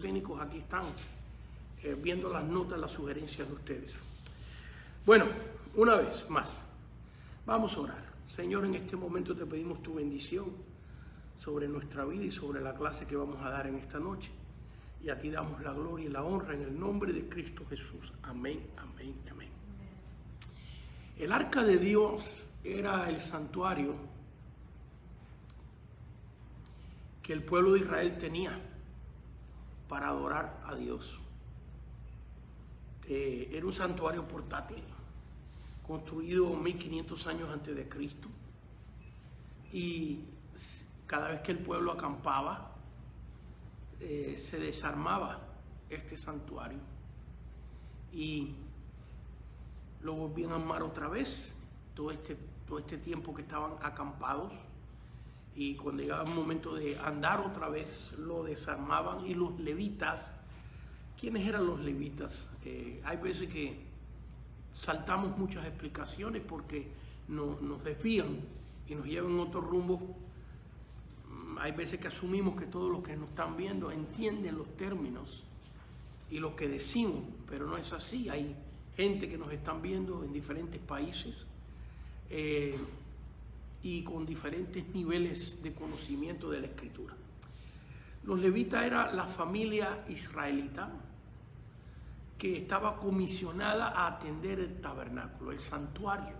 técnicos aquí están viendo las notas, las sugerencias de ustedes. Bueno, una vez más, vamos a orar. Señor, en este momento te pedimos tu bendición sobre nuestra vida y sobre la clase que vamos a dar en esta noche. Y a ti damos la gloria y la honra en el nombre de Cristo Jesús. Amén, amén, amén. El arca de Dios era el santuario que el pueblo de Israel tenía para adorar a Dios. Era un santuario portátil, construido 1500 años antes de Cristo. Y cada vez que el pueblo acampaba, se desarmaba este santuario y lo volvían a armar otra vez todo este tiempo que estaban acampados, y cuando llegaba el momento de andar otra vez lo desarmaban. Y los levitas, ¿quiénes eran los levitas? Hay veces que saltamos muchas explicaciones porque nos desvían y nos llevan en otro rumbo. Hay veces que asumimos que todos los que nos están viendo entienden los términos y lo que decimos, pero no es así. Hay gente que nos están viendo en diferentes países y con diferentes niveles de conocimiento de la Escritura. Los levitas era la familia israelita que estaba comisionada a atender el tabernáculo, el santuario,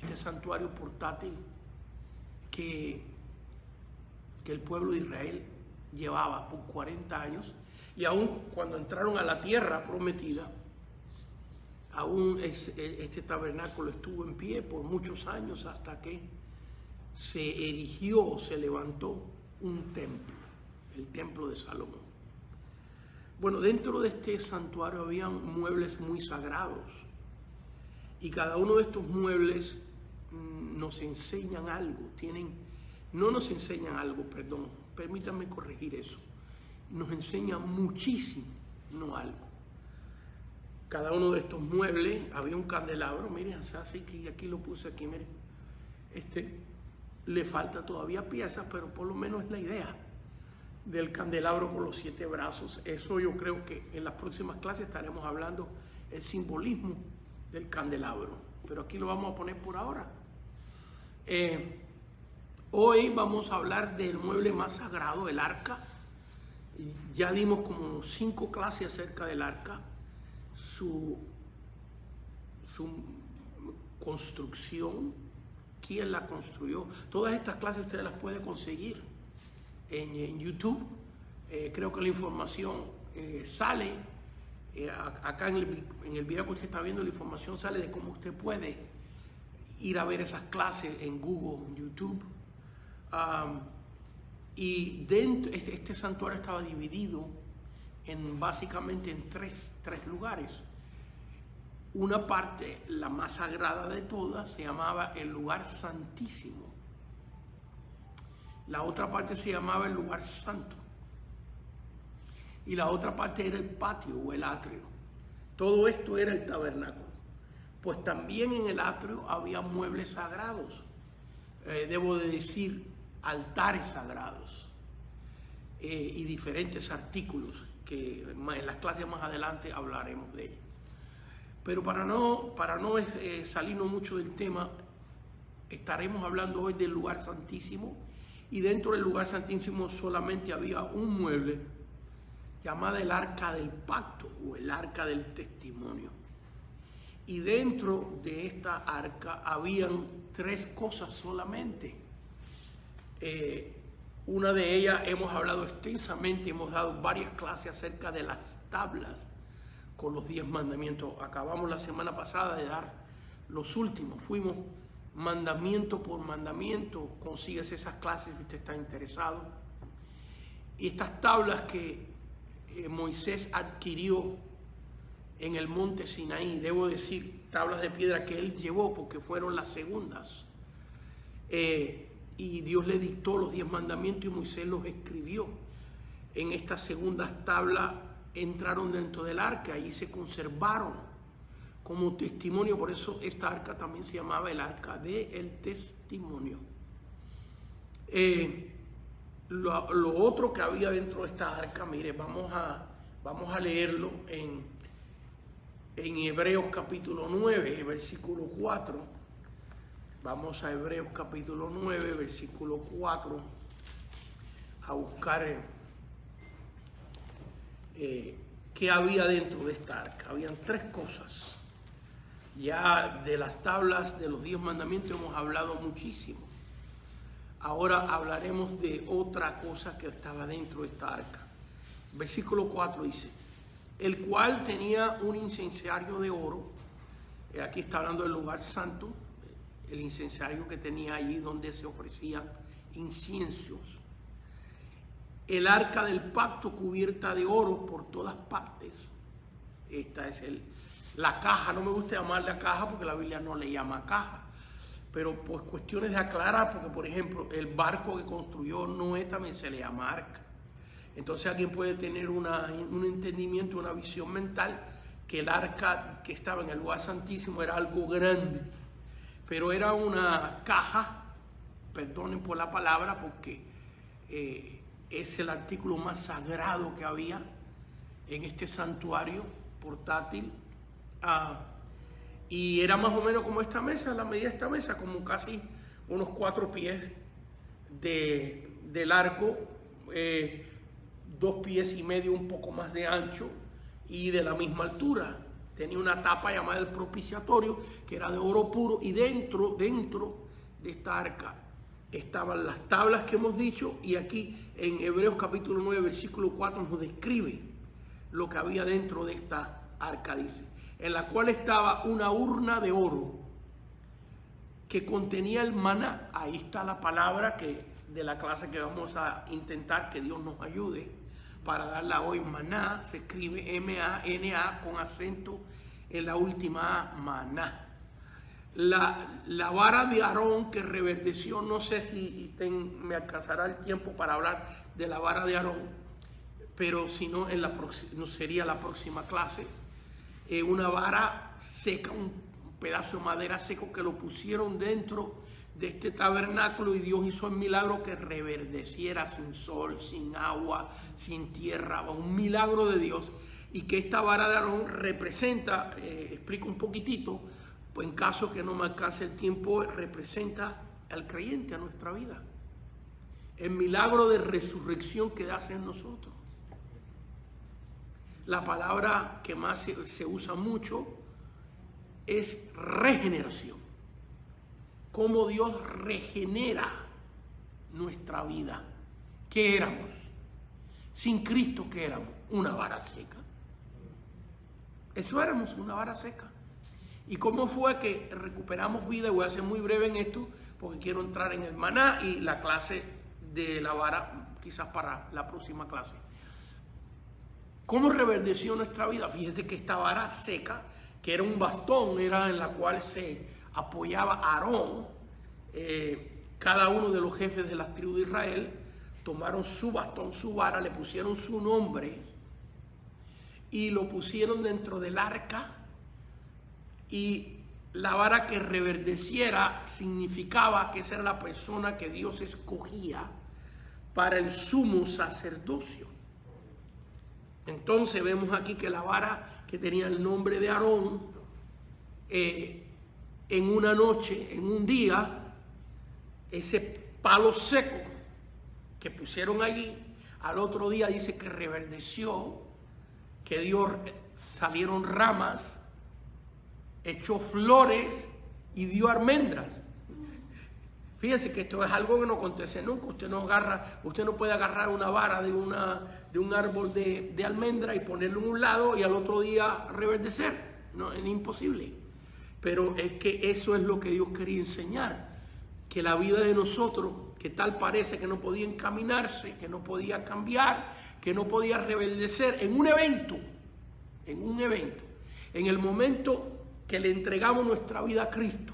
este santuario portátil que el pueblo de Israel llevaba por 40 años, y aún cuando entraron a la tierra prometida, aún este tabernáculo estuvo en pie por muchos años hasta que se erigió, se levantó un templo, el templo de Salomón. Bueno, dentro de este santuario habían muebles muy sagrados, y cada uno de estos muebles nos enseñan algo, no nos enseñan algo, perdón, permítanme corregir eso. Nos enseñan muchísimo, no algo. Cada uno de estos muebles había un candelabro, miren, así que aquí lo puse aquí, miren. Le falta todavía piezas, pero por lo menos es la idea del candelabro con los 7 brazos. Eso yo creo que en las próximas clases estaremos hablando el simbolismo del candelabro, pero aquí lo vamos a poner por ahora. Hoy vamos a hablar del mueble más sagrado, el arca. Ya dimos como 5 clases acerca del arca, su construcción, quién la construyó. Todas estas clases ustedes las pueden conseguir en YouTube. Creo que la información sale acá en el video que usted está viendo. La información sale de cómo usted puede ir a ver esas clases en Google, en YouTube. Y dentro este santuario estaba dividido básicamente en tres lugares. Una parte, la más sagrada de todas, se llamaba el lugar santísimo. La otra parte se llamaba el lugar santo, y la otra parte era el patio o el atrio. Todo esto era el tabernáculo. Pues también en el atrio había muebles sagrados, debo de decir altares sagrados, y diferentes artículos que en las clases más adelante hablaremos de ellos. Pero para no salirnos mucho del tema, estaremos hablando hoy del lugar santísimo, y dentro del lugar santísimo solamente había un mueble llamado el arca del pacto o el arca del testimonio. Y dentro de esta arca habían 3 cosas solamente. Una de ellas hemos hablado extensamente, hemos dado varias clases acerca de las tablas con los 10 mandamientos. Acabamos la semana pasada de dar los últimos, fuimos mandamiento por mandamiento. Consíguese esas clases si usted está interesado. Y estas tablas que Moisés adquirió en el monte Sinaí, debo decir, tablas de piedra que él llevó porque fueron las segundas. Y Dios le dictó los 10 mandamientos y Moisés los escribió. En estas segundas tablas entraron dentro del arca y se conservaron como testimonio. Por eso esta arca también se llamaba el arca del testimonio. lo otro que había dentro de esta arca, mire, vamos a leerlo en Hebreos capítulo 9, versículo 4. Vamos a Hebreos capítulo 9, versículo 4, a buscar qué había dentro de esta arca. Habían 3 cosas. Ya de las tablas de los 10 mandamientos hemos hablado muchísimo. Ahora hablaremos de otra cosa que estaba dentro de esta arca. Versículo 4 dice: el cual tenía un incensario de oro. Aquí está hablando del lugar santo, el incensario que tenía allí donde se ofrecían inciensos. El arca del pacto cubierta de oro por todas partes. Esta es la caja. No me gusta llamarla caja porque la Biblia no le llama caja, pero por cuestiones de aclarar, porque por ejemplo el barco que construyó Noé también se le llama arca. Entonces alguien puede tener un entendimiento, una visión mental, que el arca que estaba en el lugar santísimo era algo grande, pero era una caja, perdonen por la palabra, porque es el artículo más sagrado que había en este santuario portátil. Y era más o menos como esta mesa, la medida de esta mesa, como casi unos 4 pies de largo, 2 pies y medio, un poco más de ancho y de la misma altura. Tenía una tapa llamada el propiciatorio, que era de oro puro, y dentro de esta arca estaban las tablas que hemos dicho, y aquí en Hebreos capítulo 9, versículo 4 nos describe lo que había dentro de esta arca, dice, en la cual estaba una urna de oro que contenía el maná. Ahí está la palabra de la clase que vamos a intentar que Dios nos ayude para darla hoy. Maná se escribe M-A-N-A con acento en la última A, maná. La vara de Aarón que reverdeció, no sé si me alcanzará el tiempo para hablar de la vara de Aarón, pero si no, no sería la próxima clase. Una vara seca, un pedazo de madera seco que lo pusieron dentro de este tabernáculo, y Dios hizo el milagro que reverdeciera sin sol, sin agua, sin tierra, un milagro de Dios. Y que esta vara de Aarón representa, explico un poquitito, pues en caso que no me alcance el tiempo, representa al creyente, a nuestra vida, el milagro de resurrección que hace en nosotros. La palabra que más se usa mucho es regeneración. Cómo Dios regenera nuestra vida. ¿Qué éramos? Sin Cristo, ¿qué éramos? Una vara seca. Eso éramos, una vara seca. ¿Y cómo fue que recuperamos vida? Voy a ser muy breve en esto porque quiero entrar en el maná y la clase de la vara quizás para la próxima clase. ¿Cómo reverdeció nuestra vida? Fíjese que esta vara seca, que era un bastón, era en la cual se apoyaba Aarón. Cada uno de los jefes de las tribus de Israel tomaron su bastón, su vara, le pusieron su nombre y lo pusieron dentro del arca. Y la vara que reverdeciera significaba que esa era la persona que Dios escogía para el sumo sacerdocio. Entonces vemos aquí que la vara que tenía el nombre de Aarón, en una noche, en un día, ese palo seco que pusieron allí, al otro día dice que reverdeció, que salieron ramas, echó flores y dio almendras. Fíjense que esto es algo que no acontece nunca. Usted no puede agarrar una vara de un árbol de almendra y ponerlo en un lado y al otro día reverdecer. No, es imposible. Pero es que eso es lo que Dios quería enseñar. Que la vida de nosotros, que tal parece que no podía encaminarse, que no podía cambiar, que no podía reverdecer en un evento, en el momento que le entregamos nuestra vida a Cristo.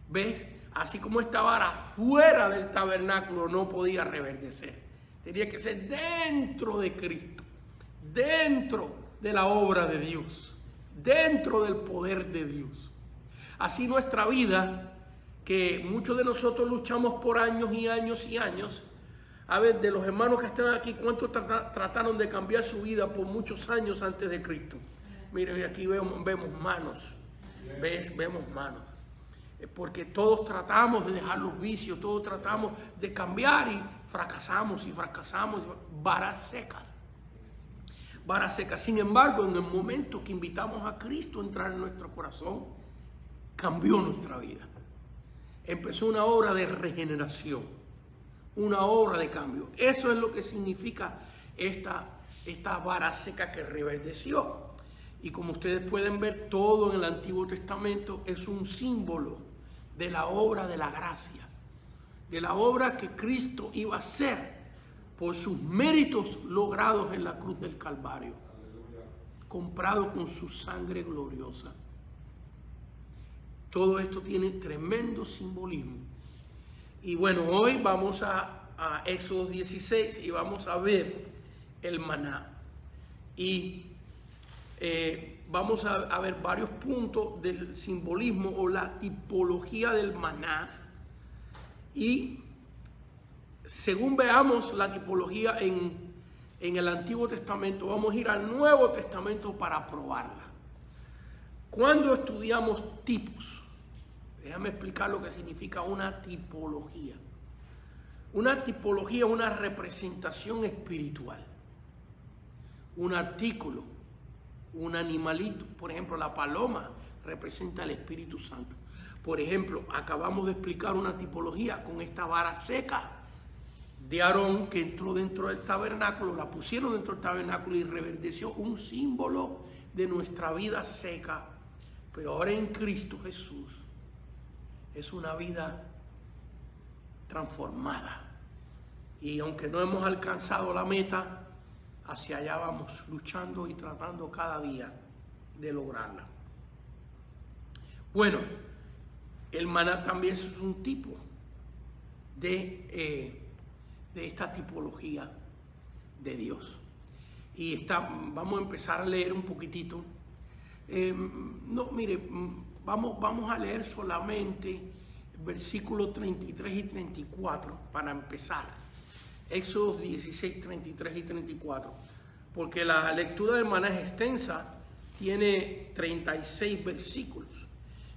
¿Ves? Así como esta vara fuera del tabernáculo no podía reverdecer. Tenía que ser dentro de Cristo, dentro de la obra de Dios, dentro del poder de Dios. Así nuestra vida, que muchos de nosotros luchamos por años y años y años, A ver, de los hermanos que están aquí, ¿cuántos trataron de cambiar su vida por muchos años antes de Cristo? Miren, aquí vemos manos. Vemos manos. Porque todos tratamos de dejar los vicios, todos tratamos de cambiar y fracasamos. Varas secas. Sin embargo, en el momento que invitamos a Cristo a entrar en nuestro corazón, cambió nuestra vida. Empezó una obra de regeneración, una obra de cambio. Eso es lo que significa esta vara seca que reverdeció. Y como ustedes pueden ver, todo en el Antiguo Testamento es un símbolo de la obra de la gracia, de la obra que Cristo iba a hacer por sus méritos logrados en la cruz del Calvario, comprado con su sangre gloriosa. Todo esto tiene tremendo simbolismo. Y bueno, hoy vamos a Éxodo 16 y vamos a ver el maná. Y vamos a ver varios puntos del simbolismo o la tipología del maná. Y según veamos la tipología en el Antiguo Testamento, vamos a ir al Nuevo Testamento para probarla. Cuando estudiamos tipos, déjame explicar lo que significa una tipología. Una tipología es una representación espiritual. Un artículo, un animalito, por ejemplo, la paloma representa el Espíritu Santo. Por ejemplo, acabamos de explicar una tipología con esta vara seca de Aarón que entró dentro del tabernáculo, la pusieron dentro del tabernáculo y reverdeció, un símbolo de nuestra vida seca. Pero ahora en Cristo Jesús es una vida transformada. Y aunque no hemos alcanzado la meta, hacia allá vamos luchando y tratando cada día de lograrla. Bueno, el maná también es un tipo de esta tipología de Dios. Y vamos a empezar a leer un poquitito. Vamos a leer solamente versículos 33 y 34 para empezar. Éxodo 16, 33 y 34. Porque la lectura del maná es extensa, tiene 36 versículos.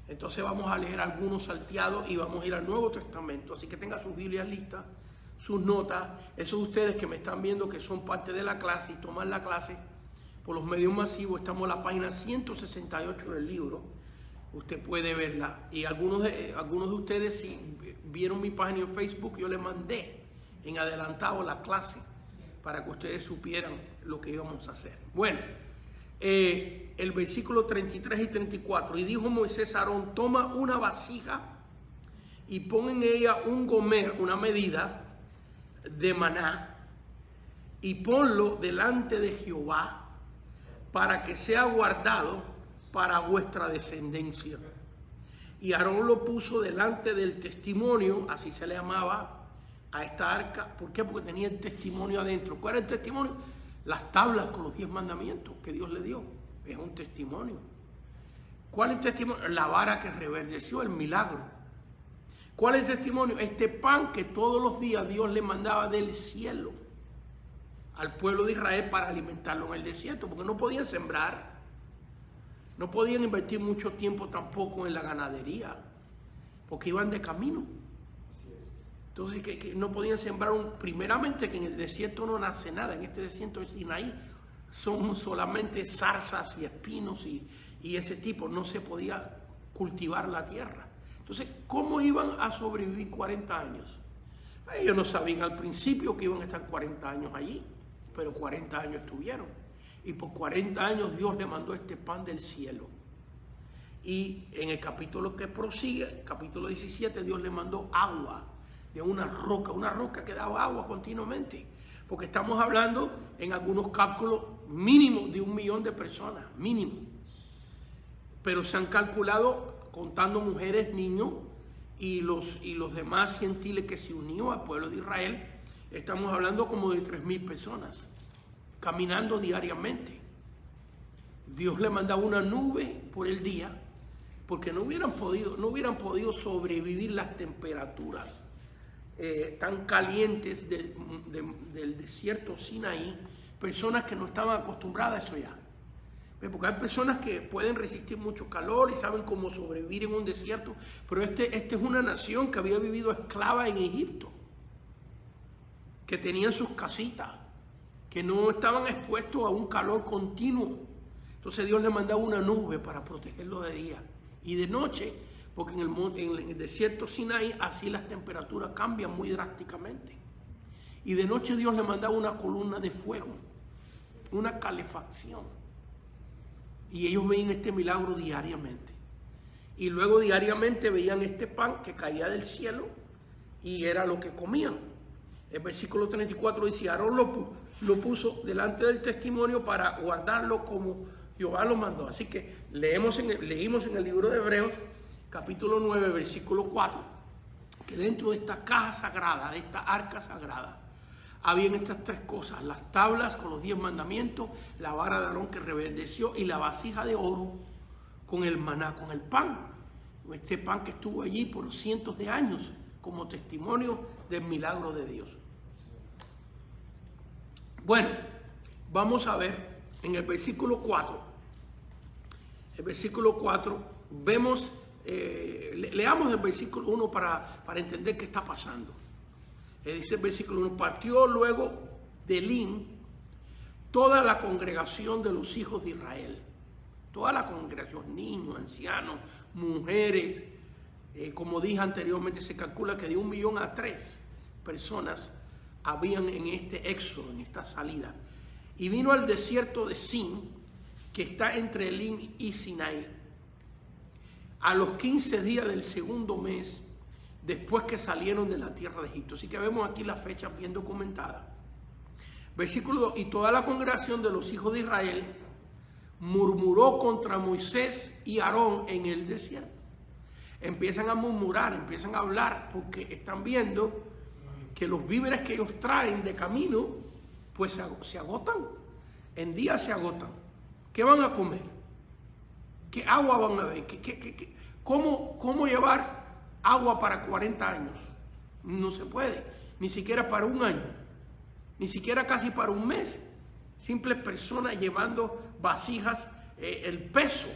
Entonces vamos a leer algunos salteados y vamos a ir al Nuevo Testamento. Así que tenga sus Biblias listas, sus notas. Esos de ustedes que me están viendo que son parte de la clase y toman la clase por los medios masivos, estamos en la página 168 del libro. Usted puede verla. Y algunos de ustedes, si vieron mi página en Facebook, yo les mandé en adelantado la clase para que ustedes supieran lo que íbamos a hacer. Bueno, el versículo 33 y 34. Y dijo Moisés a Aarón: toma una vasija y pon en ella un gomer, una medida de maná, y ponlo delante de Jehová para que sea guardado para vuestra descendencia. Y Aarón lo puso delante del testimonio, así se le llamaba a esta arca. ¿Por qué? Porque tenía el testimonio adentro. ¿Cuál era el testimonio? Las tablas con los 10 mandamientos que Dios le dio. Es un testimonio. ¿Cuál es el testimonio? La vara que reverdeció, el milagro. ¿Cuál es el testimonio? Este pan que todos los días Dios le mandaba del cielo al pueblo de Israel para alimentarlo en el desierto, porque no podían sembrar, no podían invertir mucho tiempo tampoco en la ganadería, porque iban de camino. Entonces que no podían sembrar, primeramente que en el desierto no nace nada, en este desierto de Sinaí son solamente zarzas y espinos y ese tipo, no se podía cultivar la tierra. Entonces, ¿cómo iban a sobrevivir 40 años? Ellos no sabían al principio que iban a estar 40 años allí, pero 40 años estuvieron. Y por 40 años Dios le mandó este pan del cielo. Y en el capítulo que prosigue, capítulo 17, Dios le mandó agua de una roca que daba agua continuamente. Porque estamos hablando en algunos cálculos mínimos de 1 millón de personas, mínimo. Pero se han calculado, contando mujeres, niños y los demás gentiles que se unió al pueblo de Israel, estamos hablando como de 3.000 personas caminando diariamente. Dios le mandaba una nube por el día porque no hubieran podido sobrevivir las temperaturas tan calientes del desierto Sinaí, personas que no estaban acostumbradas a eso ya. Porque hay personas que pueden resistir mucho calor y saben cómo sobrevivir en un desierto, pero esta es una nación que había vivido esclava en Egipto, que tenían sus casitas, que no estaban expuestos a un calor continuo. Entonces Dios le mandaba una nube para protegerlos de día y de noche, porque en el desierto Sinaí así las temperaturas cambian muy drásticamente. Y de noche Dios le mandaba una columna de fuego, una calefacción. Y ellos veían este milagro diariamente. Y luego diariamente veían este pan que caía del cielo y era lo que comían. El versículo 34 dice, Aarón lo puso delante del testimonio para guardarlo como Jehová lo mandó. Así que leímos en el libro de Hebreos, capítulo 9, versículo 4, que dentro de esta caja sagrada, de esta arca sagrada, habían estas tres cosas: las tablas con los 10 mandamientos, la vara de Aarón que reverdeció y la vasija de oro con el maná, con el pan. Este pan que estuvo allí por cientos de años como testimonio del milagro de Dios. Bueno, vamos a ver en el versículo 4. El versículo 4, vemos, leamos el versículo 1 para entender qué está pasando. Dice el versículo 1, partió luego de Elín toda la congregación de los hijos de Israel. Toda la congregación, niños, ancianos, mujeres. Como dije anteriormente, se calcula que de 1 millón a 3 personas habían en este éxodo, en esta salida. Y vino al desierto de Sin, que está entre Elín y Sinaí, a los 15 días del segundo mes, después que salieron de la tierra de Egipto. Así que vemos aquí la fecha bien documentada. Versículo 2, y toda la congregación de los hijos de Israel murmuró contra Moisés y Aarón en el desierto. Empiezan a murmurar, empiezan a hablar, porque están viendo que los víveres que ellos traen de camino, pues se agotan. En días se agotan. ¿Qué van a comer? ¿Qué agua van a beber? ¿Cómo llevar agua para 40 años? No se puede, ni siquiera para un año, ni siquiera casi para un mes. Simples personas llevando vasijas, el peso,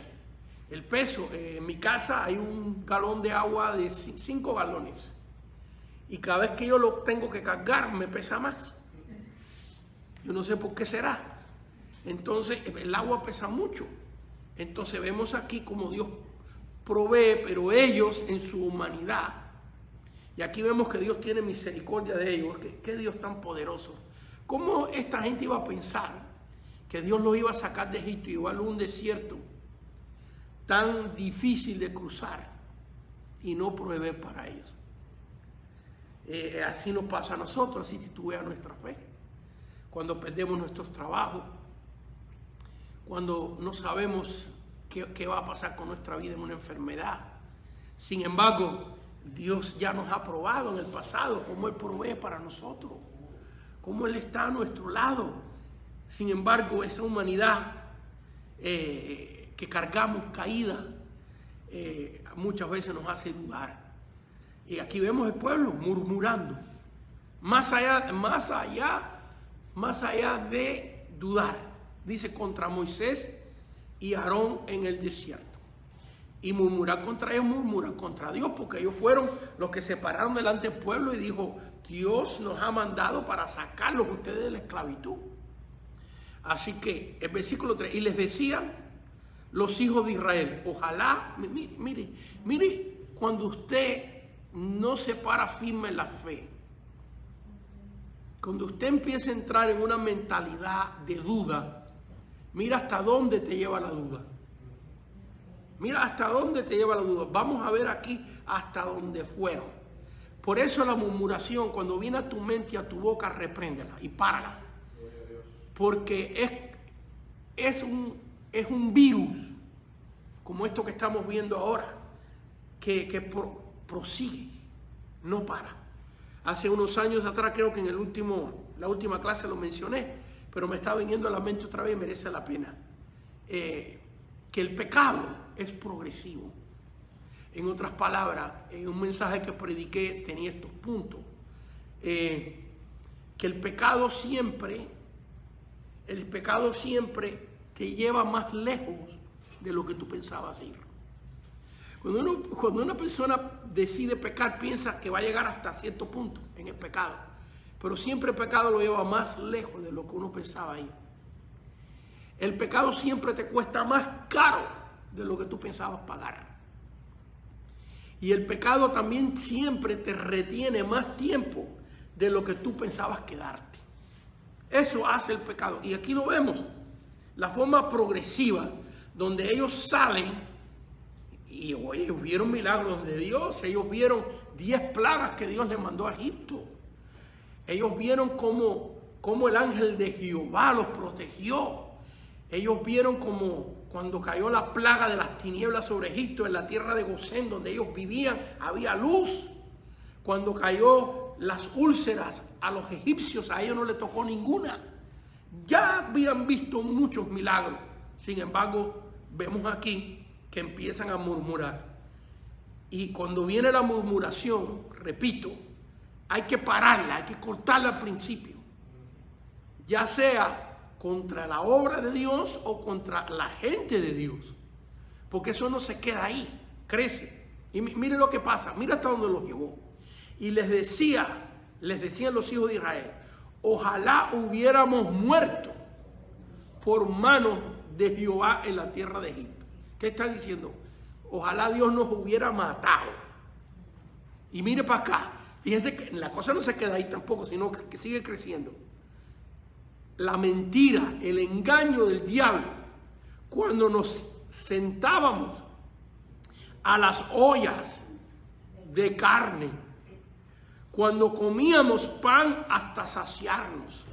en mi casa hay un galón de agua de 5 galones y cada vez que yo lo tengo que cargar me pesa más. Yo no sé por qué será. Entonces el agua pesa mucho. Entonces vemos aquí como Dios provee, pero ellos en su humanidad, y aquí vemos que Dios tiene misericordia de ellos. ¿Qué Dios tan poderoso? ¿Cómo esta gente iba a pensar que Dios los iba a sacar de Egipto y llevarlo a un desierto tan difícil de cruzar y no proveer para ellos? Así nos pasa a nosotros, así titubea nuestra fe. Cuando perdemos nuestros trabajos, cuando no sabemos qué va a pasar con nuestra vida en una enfermedad. Sin embargo, Dios ya nos ha probado en el pasado cómo Él provee para nosotros, cómo Él está a nuestro lado. Sin embargo, esa humanidad que cargamos caída muchas veces nos hace dudar. Y aquí vemos el pueblo murmurando, más allá de dudar. Dice contra Moisés y Aarón en el desierto. Y murmurar contra ellos, murmurar contra Dios, porque ellos fueron los que se pararon delante del pueblo y dijo: Dios nos ha mandado para sacarlos ustedes de la esclavitud. Así que el versículo 3, y les decían los hijos de Israel, ojalá, mire, cuando usted no se para firme en la fe, cuando usted empieza a entrar en una mentalidad de duda, mira hasta dónde te lleva la duda. Mira hasta dónde te lleva la duda. Vamos a ver aquí hasta dónde fueron. Por eso la murmuración, cuando viene a tu mente y a tu boca, repréndela y párala. Porque es un virus, como esto que estamos viendo ahora, que prosigue, no para. Hace unos años atrás, creo que en la última clase lo mencioné, pero me está viniendo a la mente otra vez y merece la pena. Que el pecado es progresivo. En otras palabras, en un mensaje que prediqué tenía estos puntos. que el pecado siempre te lleva más lejos de lo que tú pensabas ir. Cuando una persona decide pecar, piensa que va a llegar hasta cierto punto en el pecado, pero siempre el pecado lo lleva más lejos de lo que uno pensaba ir. El pecado siempre te cuesta más caro de lo que tú pensabas pagar. Y el pecado también siempre te retiene más tiempo de lo que tú pensabas quedarte. Eso hace el pecado. Y aquí lo vemos, la forma progresiva, donde ellos salen y ellos vieron milagros de Dios. Ellos vieron 10 plagas que Dios les mandó a Egipto. Ellos vieron cómo el ángel de Jehová los protegió. Ellos vieron como cuando cayó la plaga de las tinieblas sobre Egipto, en la tierra de Gosén, donde ellos vivían, había luz. Cuando cayó las úlceras a los egipcios, a ellos no les tocó ninguna. Ya habían visto muchos milagros. Sin embargo, vemos aquí que empiezan a murmurar. Y cuando viene la murmuración, repito, hay que pararla, hay que cortarla al principio. Ya sea contra la obra de Dios o contra la gente de Dios. Porque eso no se queda ahí, crece. Y mire lo que pasa, mira hasta dónde los llevó. Y les decían los hijos de Israel, ojalá hubiéramos muerto por mano de Jehová en la tierra de Egipto. ¿Qué está diciendo? Ojalá Dios nos hubiera matado. Y mire para acá, fíjense que la cosa no se queda ahí tampoco, sino que sigue creciendo. La mentira, el engaño del diablo, cuando nos sentábamos a las ollas de carne, cuando comíamos pan hasta saciarnos,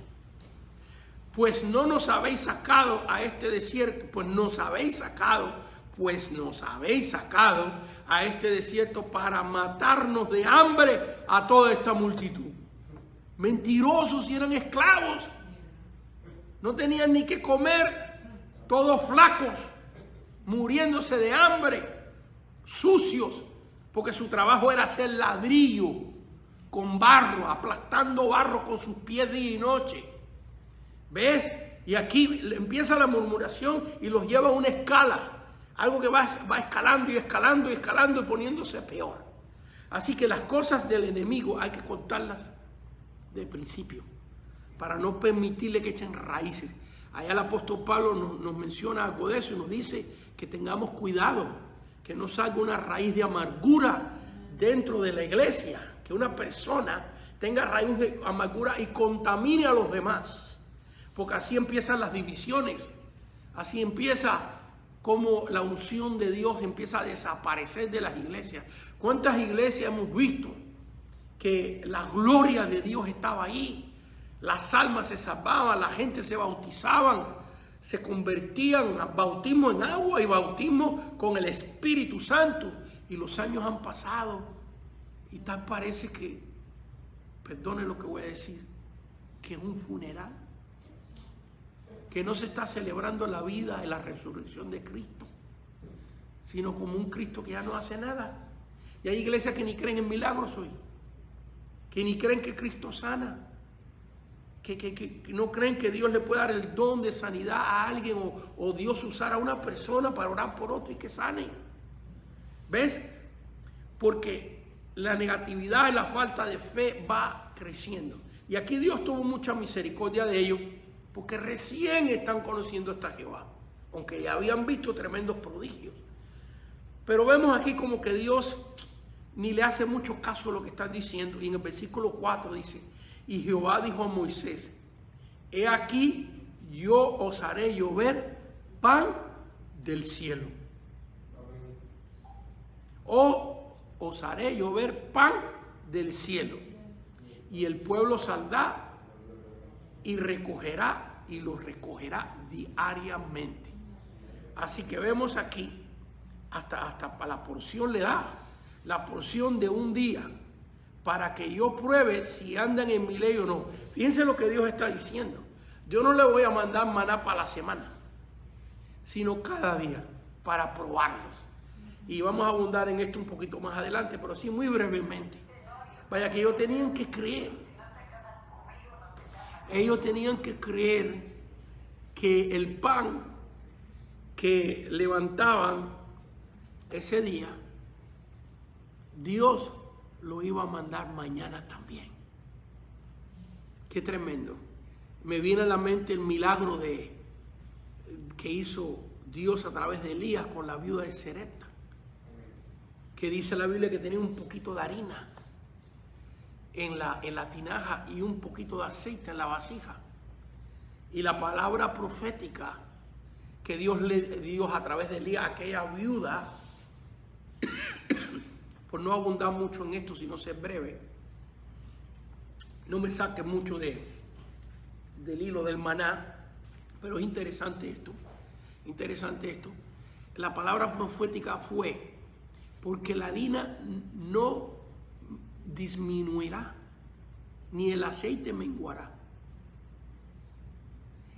pues no nos habéis sacado a este desierto, pues nos habéis sacado a este desierto para matarnos de hambre a toda esta multitud. Mentirosos, y eran esclavos. No tenían ni qué comer, todos flacos, muriéndose de hambre, sucios, porque su trabajo era hacer ladrillo con barro, aplastando barro con sus pies día y noche. ¿Ves? Y aquí empieza la murmuración y los lleva a una escala, algo que va escalando y escalando y escalando y poniéndose peor. Así que las cosas del enemigo hay que contarlas de principio, para no permitirle que echen raíces. Allá el apóstol Pablo nos menciona algo de eso y nos dice que tengamos cuidado, que no salga una raíz de amargura dentro de la iglesia, que una persona tenga raíz de amargura y contamine a los demás, porque así empiezan las divisiones, así empieza como la unción de Dios empieza a desaparecer de las iglesias. ¿Cuántas iglesias hemos visto que la gloria de Dios estaba ahí? Las almas se salvaban, la gente se bautizaban, se convertían, bautismo en agua y bautismo con el Espíritu Santo. Y los años han pasado y tal parece que, perdone lo que voy a decir, que es un funeral, que no se está celebrando la vida y la resurrección de Cristo, sino como un Cristo que ya no hace nada. Y hay iglesias que ni creen en milagros hoy, que ni creen que Cristo sana, que no creen que Dios le puede dar el don de sanidad a alguien o Dios usar a una persona para orar por otra y que sane. ¿Ves? Porque la negatividad y la falta de fe va creciendo. Y aquí Dios tuvo mucha misericordia de ellos, porque recién están conociendo a Jehová, aunque ya habían visto tremendos prodigios. Pero vemos aquí como que Dios ni le hace mucho caso a lo que están diciendo. Y en el versículo 4 dice, y Jehová dijo a Moisés, he aquí yo os haré llover pan del cielo. O os haré llover pan del cielo. Y el pueblo saldrá y recogerá, y lo recogerá diariamente. Así que vemos aquí, hasta para la porción le da, la porción de un día, para que yo pruebe si andan en mi ley o no. Fíjense lo que Dios está diciendo. Yo no le voy a mandar maná para la semana, sino cada día, para probarlos. Y vamos a abundar en esto un poquito más adelante, pero sí muy brevemente. Vaya que ellos tenían que creer. Ellos tenían que creer que el pan que levantaban ese día, Dios lo iba a mandar mañana también. Qué tremendo. Me viene a la mente el milagro que hizo Dios a través de Elías con la viuda de Sarepta, que dice la Biblia que tenía un poquito de harina en la tinaja y un poquito de aceite en la vasija. Y la palabra profética que Dios le dio a través de Elías a aquella viuda, por no abundar mucho en esto, sino ser breve, no me saque mucho del hilo del maná, pero es interesante esto. La palabra profética fue: porque la harina no disminuirá, ni el aceite menguará.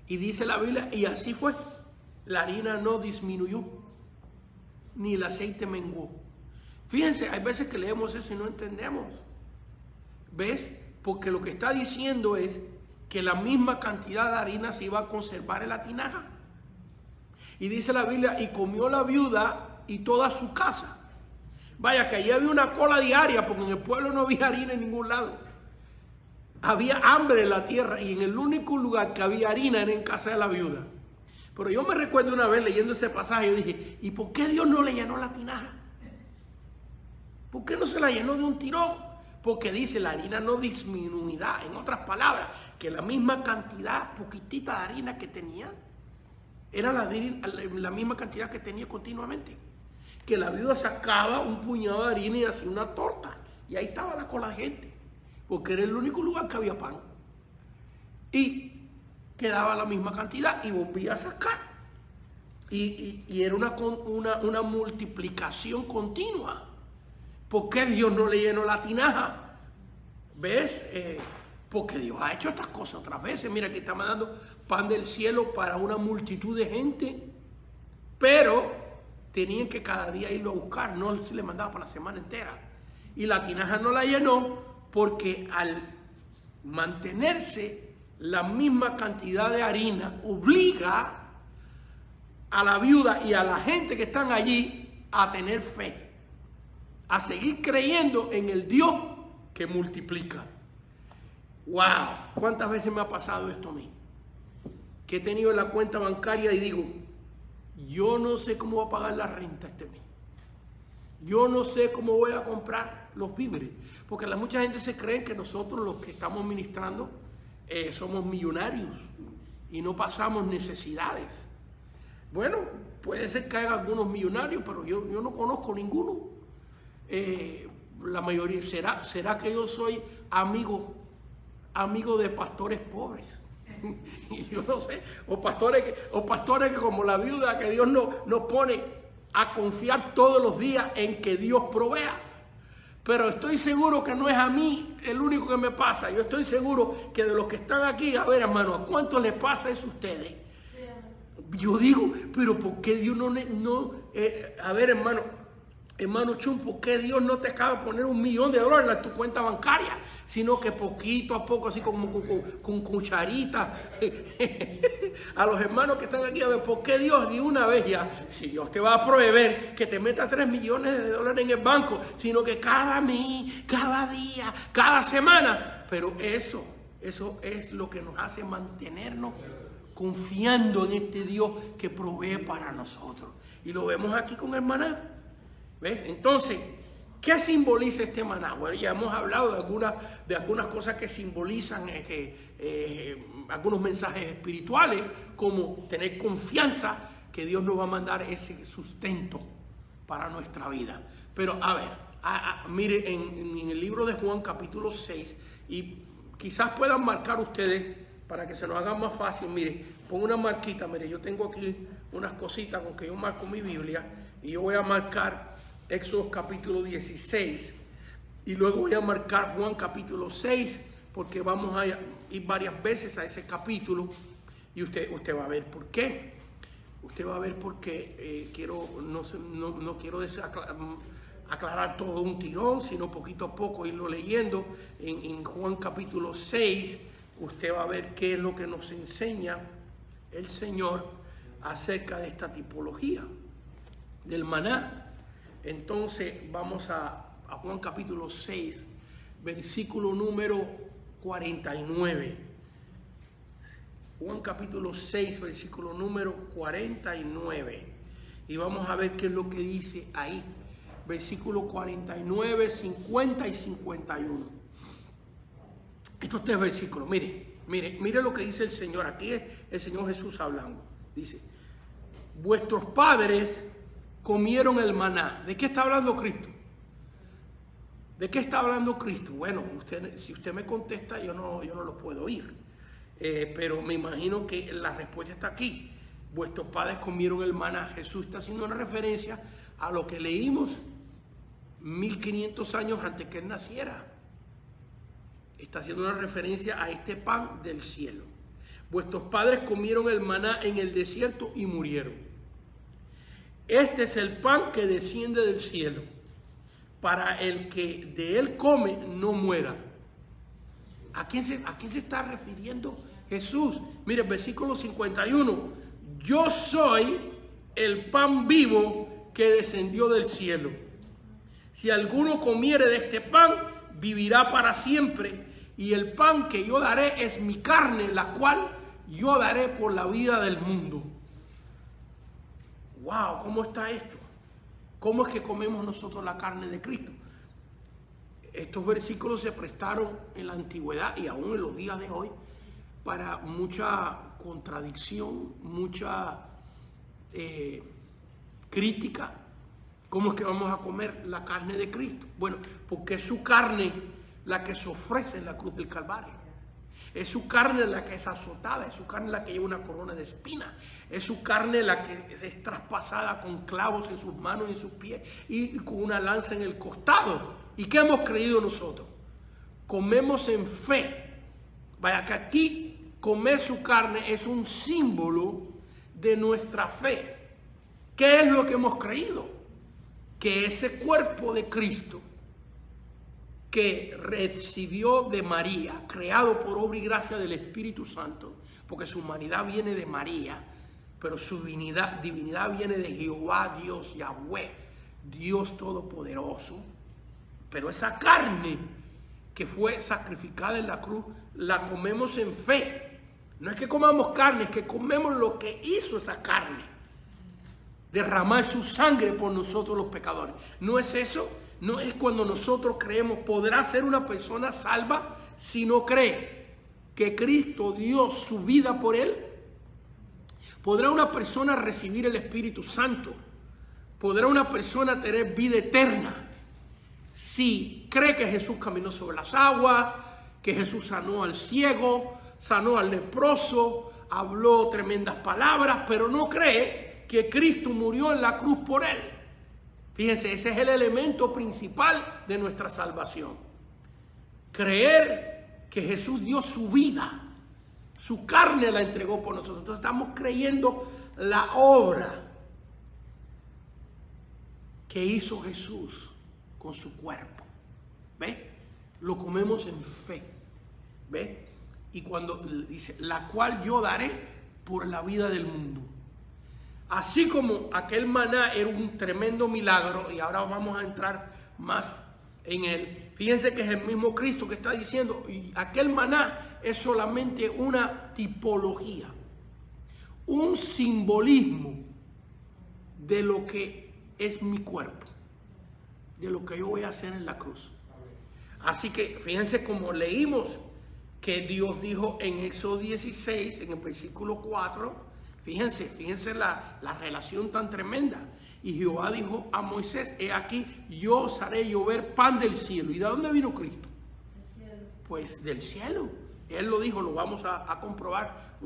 Y dice la Biblia, y así fue. La harina no disminuyó, ni el aceite menguó. Fíjense, hay veces que leemos eso y no entendemos. ¿Ves? Porque lo que está diciendo es que la misma cantidad de harina se iba a conservar en la tinaja. Y dice la Biblia, y comió la viuda y toda su casa. Vaya, que allí había una cola diaria, porque en el pueblo no había harina en ningún lado. Había hambre en la tierra y en el único lugar que había harina era en casa de la viuda. Pero yo me recuerdo una vez leyendo ese pasaje, yo dije, ¿y por qué Dios no le llenó la tinaja? ¿Por qué no se la llenó de un tirón? Porque dice, la harina no disminuirá. En otras palabras, que la misma cantidad, poquitita de harina que tenía, era la misma cantidad que tenía continuamente. Que la viuda sacaba un puñado de harina y hacía una torta. Y ahí estaba la cola de gente. Porque era el único lugar que había pan. Y quedaba la misma cantidad y volvía a sacar. Y era una multiplicación continua. ¿Por qué Dios no le llenó la tinaja? ¿Ves? Porque Dios ha hecho estas cosas otras veces. Mira, aquí está mandando pan del cielo para una multitud de gente. Pero tenían que cada día irlo a buscar. No se le mandaba para la semana entera. Y la tinaja no la llenó porque al mantenerse la misma cantidad de harina obliga a la viuda y a la gente que están allí a tener fe, a seguir creyendo en el Dios que multiplica. ¡Wow! ¿Cuántas veces me ha pasado esto a mí? Que he tenido en la cuenta bancaria y digo, yo no sé cómo voy a pagar la renta este mes. Yo no sé cómo voy a comprar los víveres. Porque mucha gente se cree que nosotros los que estamos ministrando somos millonarios y no pasamos necesidades. Bueno, puede ser que haya algunos millonarios, pero yo no conozco ninguno. La mayoría, ¿será que yo soy amigo de pastores pobres? Yo no sé, o pastores que como la viuda, que Dios nos pone a confiar todos los días en que Dios provea. Pero estoy seguro que no es a mí el único que me pasa. Yo estoy seguro que de los que están aquí, a ver, hermano, ¿a cuántos les pasa eso a ustedes? Yo digo, pero ¿por qué Dios a ver, hermano Chum, ¿por qué Dios no te acaba de poner $1 millón en tu cuenta bancaria? Sino que poquito a poco, así como con cucharita, a los hermanos que están aquí, a ver, ¿por qué Dios de una vez ya, si Dios te va a proveer, que te meta $3 millones en el banco, sino que cada mes, cada día, cada semana? Pero eso es lo que nos hace mantenernos confiando en este Dios que provee para nosotros. Y lo vemos aquí con el maná. ¿Ves? Entonces, ¿qué simboliza este maná? Bueno, ya hemos hablado de algunas cosas que simbolizan algunos mensajes espirituales, como tener confianza que Dios nos va a mandar ese sustento para nuestra vida. Pero a ver, mire, en el libro de Juan capítulo 6, y quizás puedan marcar ustedes para que se nos haga más fácil. Mire, pon una marquita. Mire, yo tengo aquí unas cositas con que yo marco mi Biblia, y yo voy a marcar Éxodo capítulo 16 y luego voy a marcar Juan capítulo 6, porque vamos a ir varias veces a ese capítulo y usted va a ver por qué. Usted va a ver por qué. No quiero aclarar todo un tirón, sino poquito a poco irlo leyendo. En Juan capítulo 6 usted va a ver qué es lo que nos enseña el Señor acerca de esta tipología del maná. Entonces vamos a Juan capítulo 6, versículo número 49. Juan capítulo 6, versículo número 49. Y vamos a ver qué es lo que dice ahí. Versículo 49, 50 y 51. Estos tres versículos, mire lo que dice el Señor. Aquí es el Señor Jesús hablando. Dice, vuestros padres comieron el maná. ¿De qué está hablando Cristo? ¿De qué está hablando Cristo? Bueno, si usted me contesta, yo no lo puedo oír. Pero me imagino que la respuesta está aquí. Vuestros padres comieron el maná. Jesús está haciendo una referencia a lo que leímos 1500 años antes que él naciera. Está haciendo una referencia a este pan del cielo. Vuestros padres comieron el maná en el desierto y murieron. Este es el pan que desciende del cielo, para el que de él come no muera. ¿A quién se está refiriendo Jesús? Mire, versículo 51. Yo soy el pan vivo que descendió del cielo. Si alguno comiere de este pan, vivirá para siempre. Y el pan que yo daré es mi carne, la cual yo daré por la vida del mundo. ¡Wow! ¿Cómo está esto? ¿Cómo es que comemos nosotros la carne de Cristo? Estos versículos se prestaron en la antigüedad y aún en los días de hoy para mucha contradicción, mucha crítica. ¿Cómo es que vamos a comer la carne de Cristo? Bueno, porque es su carne la que se ofrece en la cruz del Calvario. Es su carne la que es azotada, es su carne la que lleva una corona de espinas, es su carne la que es traspasada con clavos en sus manos y en sus pies y con una lanza en el costado. ¿Y qué hemos creído nosotros? Comemos en fe. Vaya que aquí comer su carne es un símbolo de nuestra fe. ¿Qué es lo que hemos creído? Que ese cuerpo de Cristo que recibió de María, creado por obra y gracia del Espíritu Santo, porque su humanidad viene de María, pero su divinidad viene de Jehová, Dios, Yahweh, Dios Todopoderoso. Pero esa carne que fue sacrificada en la cruz, la comemos en fe. No es que comamos carne, es que comemos lo que hizo esa carne. Derramar su sangre por nosotros los pecadores. ¿No es eso? No es cuando nosotros creemos. ¿Podrá ser una persona salva si no cree que Cristo dio su vida por él? ¿Podrá una persona recibir el Espíritu Santo? ¿Podrá una persona tener vida eterna si cree que Jesús caminó sobre las aguas, que Jesús sanó al ciego, sanó al leproso, habló tremendas palabras, pero no cree que Cristo murió en la cruz por él? Fíjense, ese es el elemento principal de nuestra salvación. Creer que Jesús dio su vida, su carne la entregó por nosotros. Entonces estamos creyendo la obra que hizo Jesús con su cuerpo. ¿Ve? Lo comemos en fe. ¿Ve? Y cuando dice, la cual yo daré por la vida del mundo. Así como aquel maná era un tremendo milagro, y ahora vamos a entrar más en él. Fíjense que es el mismo Cristo que está diciendo, y aquel maná es solamente una tipología, un simbolismo de lo que es mi cuerpo, de lo que yo voy a hacer en la cruz. Así que fíjense como leímos que Dios dijo en Éxodo 16, en el versículo 4, Fíjense la relación tan tremenda. Y Jehová dijo a Moisés, he aquí, yo os haré llover pan del cielo. ¿Y de dónde vino Cristo? Del cielo. Pues del cielo. Él lo dijo, lo vamos a comprobar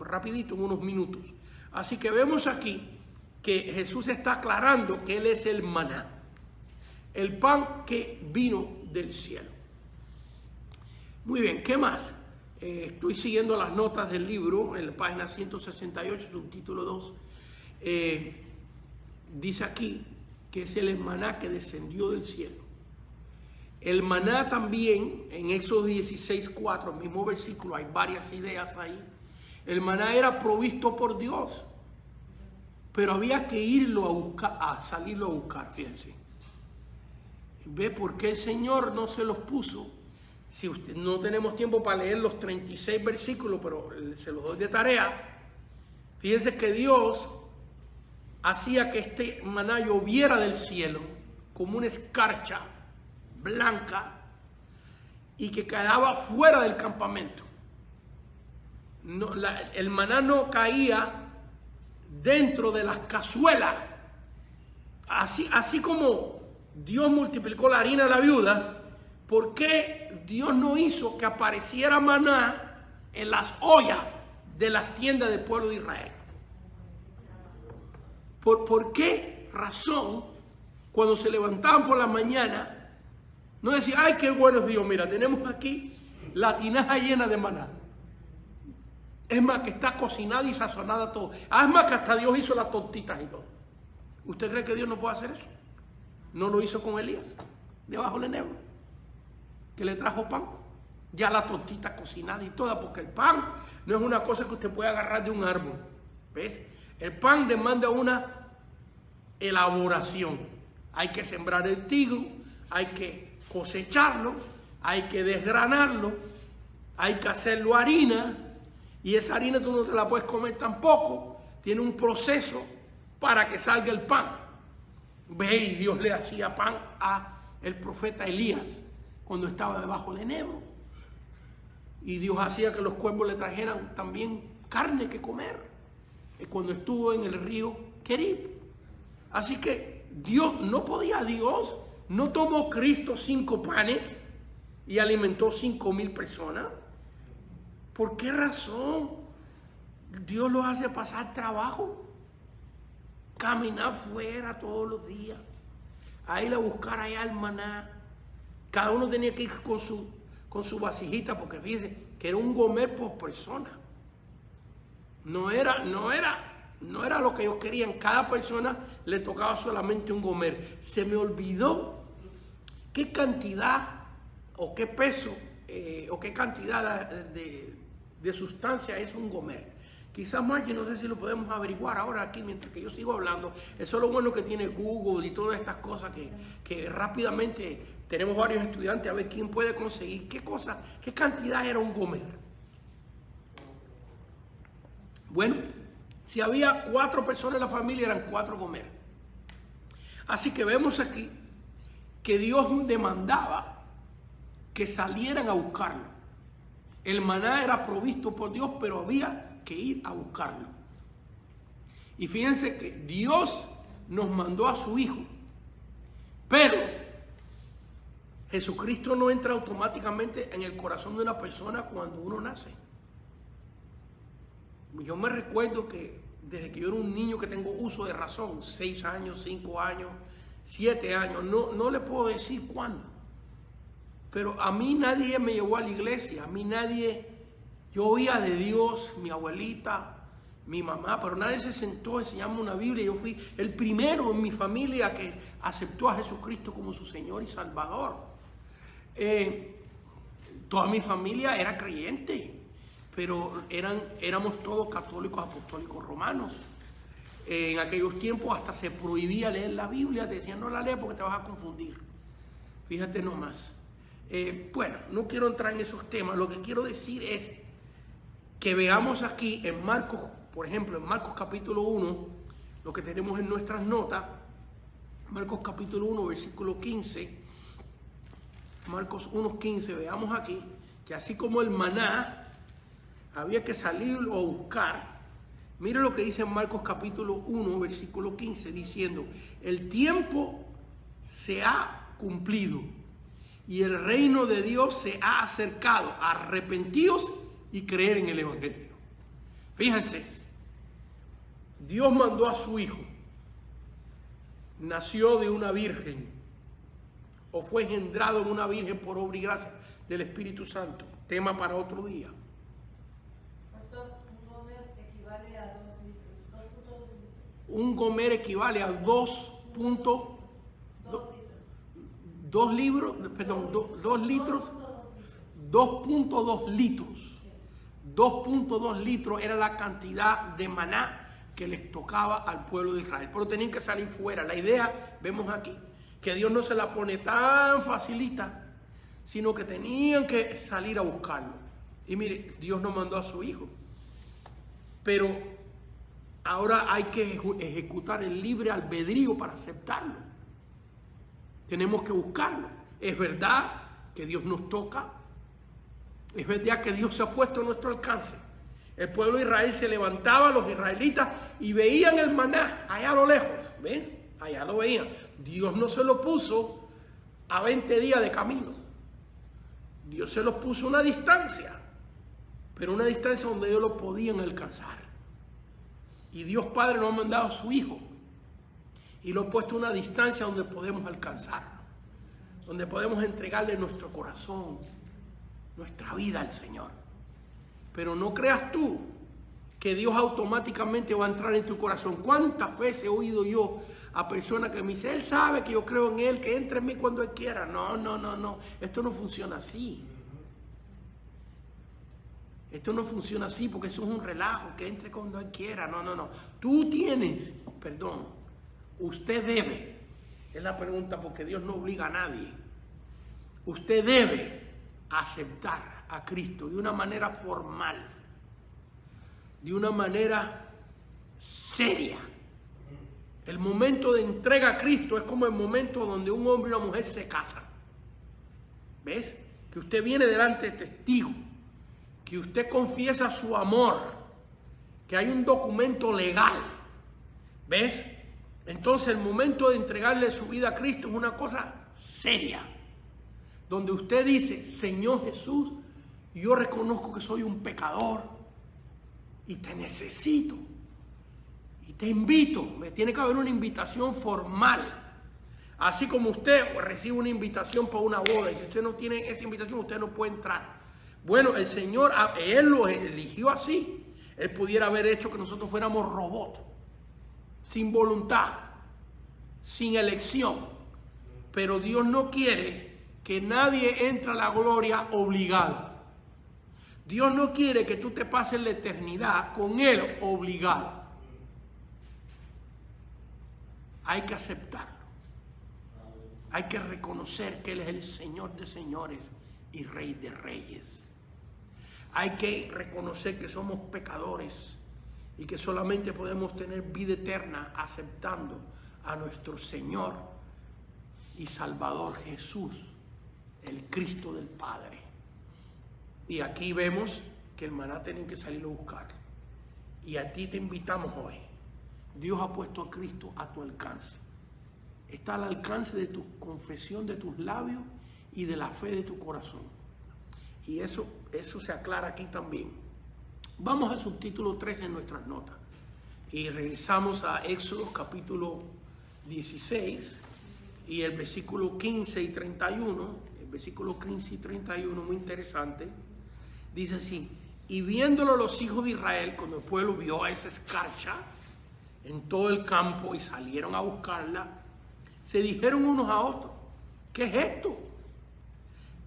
rapidito en unos minutos. Así que vemos aquí que Jesús está aclarando que Él es el maná, el pan que vino del cielo. Muy bien, ¿qué más? Estoy siguiendo las notas del libro en la página 168, subtítulo 2. Dice aquí que es el maná que descendió del cielo. El maná también, en Éxodo 16:4, el mismo versículo, hay varias ideas ahí. El maná era provisto por Dios, pero había que irlo a buscar, a salirlo a buscar, fíjense. ¿Ve por qué el Señor no se los puso? Si usted, no tenemos tiempo para leer los 36 versículos, pero se los doy de tarea. Fíjense que Dios hacía que este maná lloviera del cielo como una escarcha blanca y que quedaba fuera del campamento. No, el maná no caía dentro de las cazuelas. Así como Dios multiplicó la harina de la viuda, ¿por qué Dios no hizo que apareciera maná en las ollas de las tiendas del pueblo de Israel? ¿Por qué razón cuando se levantaban por la mañana no decían, ay, qué bueno es Dios, mira, tenemos aquí la tinaja llena de maná? Es más, que está cocinada y sazonada todo. Es más, que hasta Dios hizo las tortitas y todo. ¿Usted cree que Dios no puede hacer eso? No lo hizo con Elías, debajo del enebro, que le trajo pan. Ya la tortita cocinada y toda, porque el pan no es una cosa que usted puede agarrar de un árbol. ¿Ves? El pan demanda una elaboración. Hay que sembrar el trigo, hay que cosecharlo, hay que desgranarlo, hay que hacerlo harina, y esa harina tú no te la puedes comer tampoco. Tiene un proceso para que salga el pan. Ve, y Dios le hacía pan a el profeta Elías cuando estaba debajo del enebro. Y Dios hacía que los cuervos le trajeran también carne que comer cuando estuvo en el río Kerib. Así que Dios no tomó Cristo 5 panes y alimentó 5,000 personas. ¿Por qué razón Dios los hace pasar trabajo? Caminar fuera todos los días, a ir a buscar allá el maná. Cada uno tenía que ir con su vasijita, porque fíjense que era un gomer por persona. No era lo que ellos querían. Cada persona le tocaba solamente un gomer. Se me olvidó qué cantidad o qué peso o qué cantidad de sustancia es un gomer. Quizás más, yo no sé si lo podemos averiguar ahora aquí mientras que yo sigo hablando. Eso es lo bueno que tiene Google y todas estas cosas que rápidamente tenemos varios estudiantes a ver quién puede conseguir qué cantidad era un gomer. Bueno, si había 4 personas en la familia, eran 4 gomer. Así que vemos aquí que Dios demandaba que salieran a buscarlo. El maná era provisto por Dios, pero había que ir a buscarlo. Y fíjense que Dios nos mandó a su Hijo, pero Jesucristo no entra automáticamente en el corazón de una persona cuando uno nace. Yo me recuerdo que desde que yo era un niño que tengo uso de razón, 6 años, 5 años, 7 años, no le puedo decir cuándo, pero a mí nadie me llevó a la iglesia, yo oía de Dios, mi abuelita, mi mamá, pero nadie se sentó a enseñarme una Biblia. Yo fui el primero en mi familia que aceptó a Jesucristo como su Señor y Salvador. Toda mi familia era creyente, pero éramos todos católicos, apostólicos, romanos. En aquellos tiempos hasta se prohibía leer la Biblia, te decían no la leas porque te vas a confundir. Fíjate nomás. Bueno, no quiero entrar en esos temas, lo que quiero decir es que veamos aquí en Marcos, por ejemplo, en Marcos capítulo 1, lo que tenemos en nuestras notas, Marcos capítulo 1, versículo 15, Marcos 1:15, veamos aquí, que así como el maná había que salirlo a buscar, mire lo que dice en Marcos capítulo 1, versículo 15, diciendo, el tiempo se ha cumplido y el reino de Dios se ha acercado, arrepentidos y creer en el Evangelio. Fíjense, Dios mandó a su Hijo, nació de una virgen o fue engendrado en una virgen por obra y gracia del Espíritu Santo. Tema para otro día. Pastor, un gomer equivale a 2 litros. Un gomer equivale a 2.2 2 litros, 2.2 litros. 2.2 litros era la cantidad de maná que les tocaba al pueblo de Israel. Pero tenían que salir fuera. La idea, vemos aquí, que Dios no se la pone tan facilita, sino que tenían que salir a buscarlo. Y mire, Dios nos mandó a su Hijo. Pero ahora hay que ejecutar el libre albedrío para aceptarlo. Tenemos que buscarlo. Es verdad que Dios nos toca. Es verdad que Dios se ha puesto a nuestro alcance. El pueblo de Israel se levantaba, los israelitas, y veían el maná allá a lo lejos. ¿Ven? Allá lo veían. Dios no se lo puso a 20 días de camino. Dios se los puso a una distancia, pero una distancia donde ellos lo podían alcanzar. Y Dios Padre nos ha mandado a su Hijo y lo ha puesto a una distancia donde podemos alcanzarlo, donde podemos entregarle nuestro corazón, nuestra vida al Señor. Pero no creas tú que Dios automáticamente va a entrar en tu corazón. ¿Cuántas veces he oído yo a personas que me dicen, Él sabe que yo creo en Él, que entre en mí cuando Él quiera? No. Esto no funciona así. Esto no funciona así porque eso es un relajo, que entre cuando Él quiera. No. Usted debe, es la pregunta porque Dios no obliga a nadie. Usted debe aceptar a Cristo de una manera formal, de una manera seria. El momento de entrega a Cristo es como el momento donde un hombre y una mujer se casan. ¿Ves? Que usted viene delante de testigo, que usted confiesa su amor, que hay un documento legal. ¿Ves? Entonces el momento de entregarle su vida a Cristo es una cosa seria, donde usted dice, Señor Jesús, yo reconozco que soy un pecador y te necesito y te invito. Me tiene que haber una invitación formal, así como usted recibe una invitación para una boda y si usted no tiene esa invitación usted no puede entrar. Bueno, el Señor, Él lo eligió así. Él pudiera haber hecho que nosotros fuéramos robots, sin voluntad, sin elección, pero Dios no quiere que nadie entre a la gloria obligado. Dios no quiere que tú te pases la eternidad con Él obligado. Hay que aceptarlo. Hay que reconocer que Él es el Señor de señores y Rey de reyes. Hay que reconocer que somos pecadores y que solamente podemos tener vida eterna aceptando a nuestro Señor y Salvador Jesús, el Cristo del Padre. Y aquí vemos que el maná tienen que salir a buscar. Y a ti te invitamos hoy. Dios ha puesto a Cristo a tu alcance. Está al alcance de tu confesión de tus labios y de la fe de tu corazón. Y eso se aclara aquí también. Vamos al subtítulo 3 en nuestras notas. Y regresamos a Éxodo capítulo 16 y el versículo 15 y 31. El versículo 15 y 31, muy interesante. Dice así: y viéndolo los hijos de Israel, cuando el pueblo vio a esa escarcha en todo el campo y salieron a buscarla, se dijeron unos a otros, ¿qué es esto?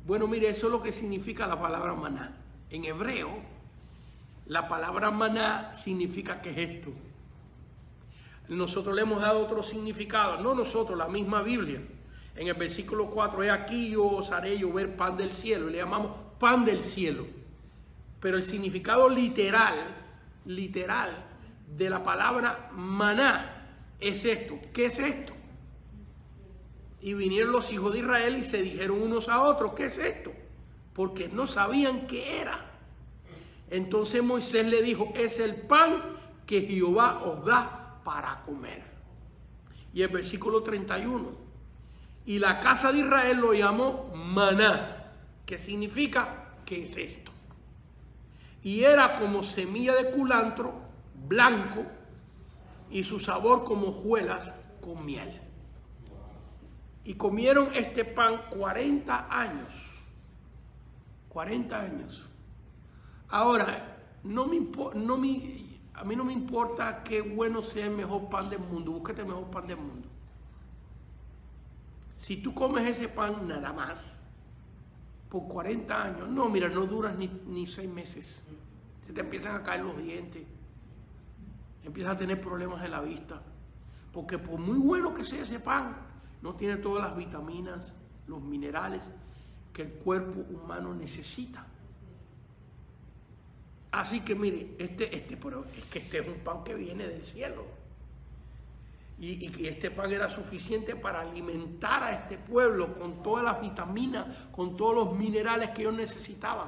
Bueno, mire, eso es lo que significa la palabra maná. En hebreo, la palabra maná significa ¿qué es esto? Nosotros le hemos dado otro significado, no nosotros, la misma Biblia. En el versículo 4, he aquí yo os haré llover pan del cielo, y le llamamos pan del cielo. Pero el significado literal de la palabra maná es esto. ¿Qué es esto? Y vinieron los hijos de Israel y se dijeron unos a otros, ¿qué es esto? Porque no sabían qué era. Entonces Moisés le dijo, es el pan que Jehová os da para comer. Y el versículo 31, y la casa de Israel lo llamó maná, que significa, ¿qué es esto? Y era como semilla de culantro blanco y su sabor como hojuelas con miel. Y comieron este pan 40 años. 40 años. Ahora, a mí no me importa qué bueno sea el mejor pan del mundo. Búsquete el mejor pan del mundo. si tú comes ese pan nada más, por 40 años, no, mira, no duras ni 6 meses. Se te empiezan a caer los dientes, empiezas a tener problemas en la vista, porque por muy bueno que sea ese pan, no tiene todas las vitaminas, los minerales que el cuerpo humano necesita. Así que mire, pero es que este es un pan que viene del cielo. Y este pan era suficiente para alimentar a este pueblo con todas las vitaminas, con todos los minerales que ellos necesitaban.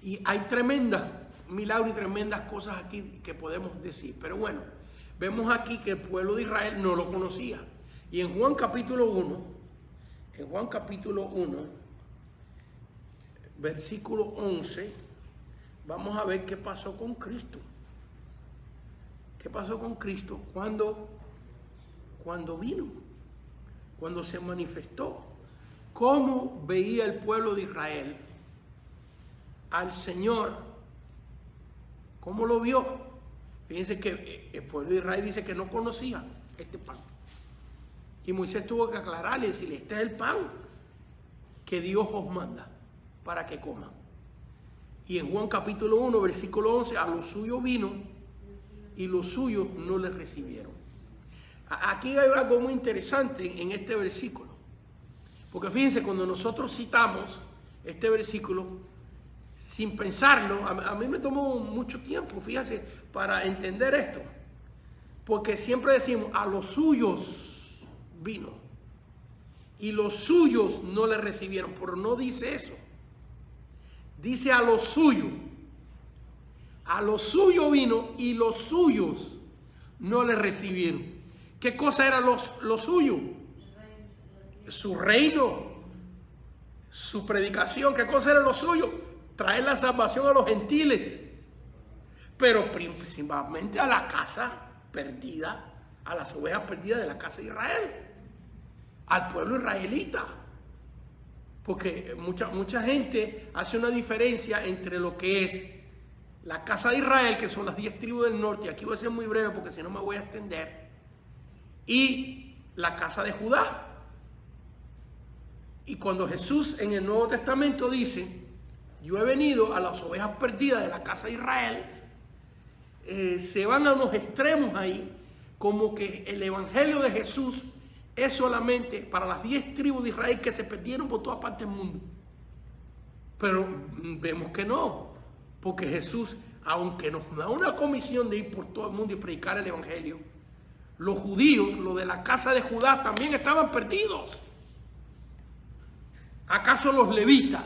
Y hay tremendas milagros y tremendas cosas aquí que podemos decir. Pero bueno, vemos aquí que el pueblo de Israel no lo conocía. Y en Juan capítulo 1, versículo 11, vamos a ver qué pasó con Cristo. ¿Qué pasó con Cristo cuando vino? Cuando se manifestó. ¿Cómo veía el pueblo de Israel al Señor? ¿Cómo lo vio? Fíjense que el pueblo de Israel dice que no conocía este pan. Y Moisés tuvo que aclararle y decirle, este es el pan que Dios os manda para que coman. Y en Juan capítulo 1, versículo 11, a los suyos vino y los suyos no les recibieron. Aquí hay algo muy interesante en este versículo. Porque fíjense, cuando nosotros citamos este versículo, sin pensarlo, a mí me tomó mucho tiempo, fíjense, para entender esto. Porque siempre decimos, a los suyos vino y los suyos no le recibieron, pero no dice eso. Dice a los suyos. A los suyos vino y los suyos no le recibieron. ¿Qué cosa era lo suyo? Su reino, su predicación. ¿Qué cosa era lo suyo? Traer la salvación a los gentiles. Pero principalmente a la casa perdida, a las ovejas perdidas de la casa de Israel, al pueblo israelita. Porque mucha gente hace una diferencia entre lo que es la casa de Israel, que son las 10 tribus del norte, aquí voy a ser muy breve porque si no me voy a extender, y la casa de Judá. Y cuando Jesús en el Nuevo Testamento dice, yo he venido a las ovejas perdidas de la casa de Israel, se van a unos extremos ahí, como que el evangelio de Jesús es solamente para las 10 tribus de Israel que se perdieron por toda parte del mundo. Pero vemos que no. Porque Jesús, aunque nos da una comisión de ir por todo el mundo y predicar el evangelio, los judíos, los de la casa de Judá, también estaban perdidos. ¿Acaso los levitas?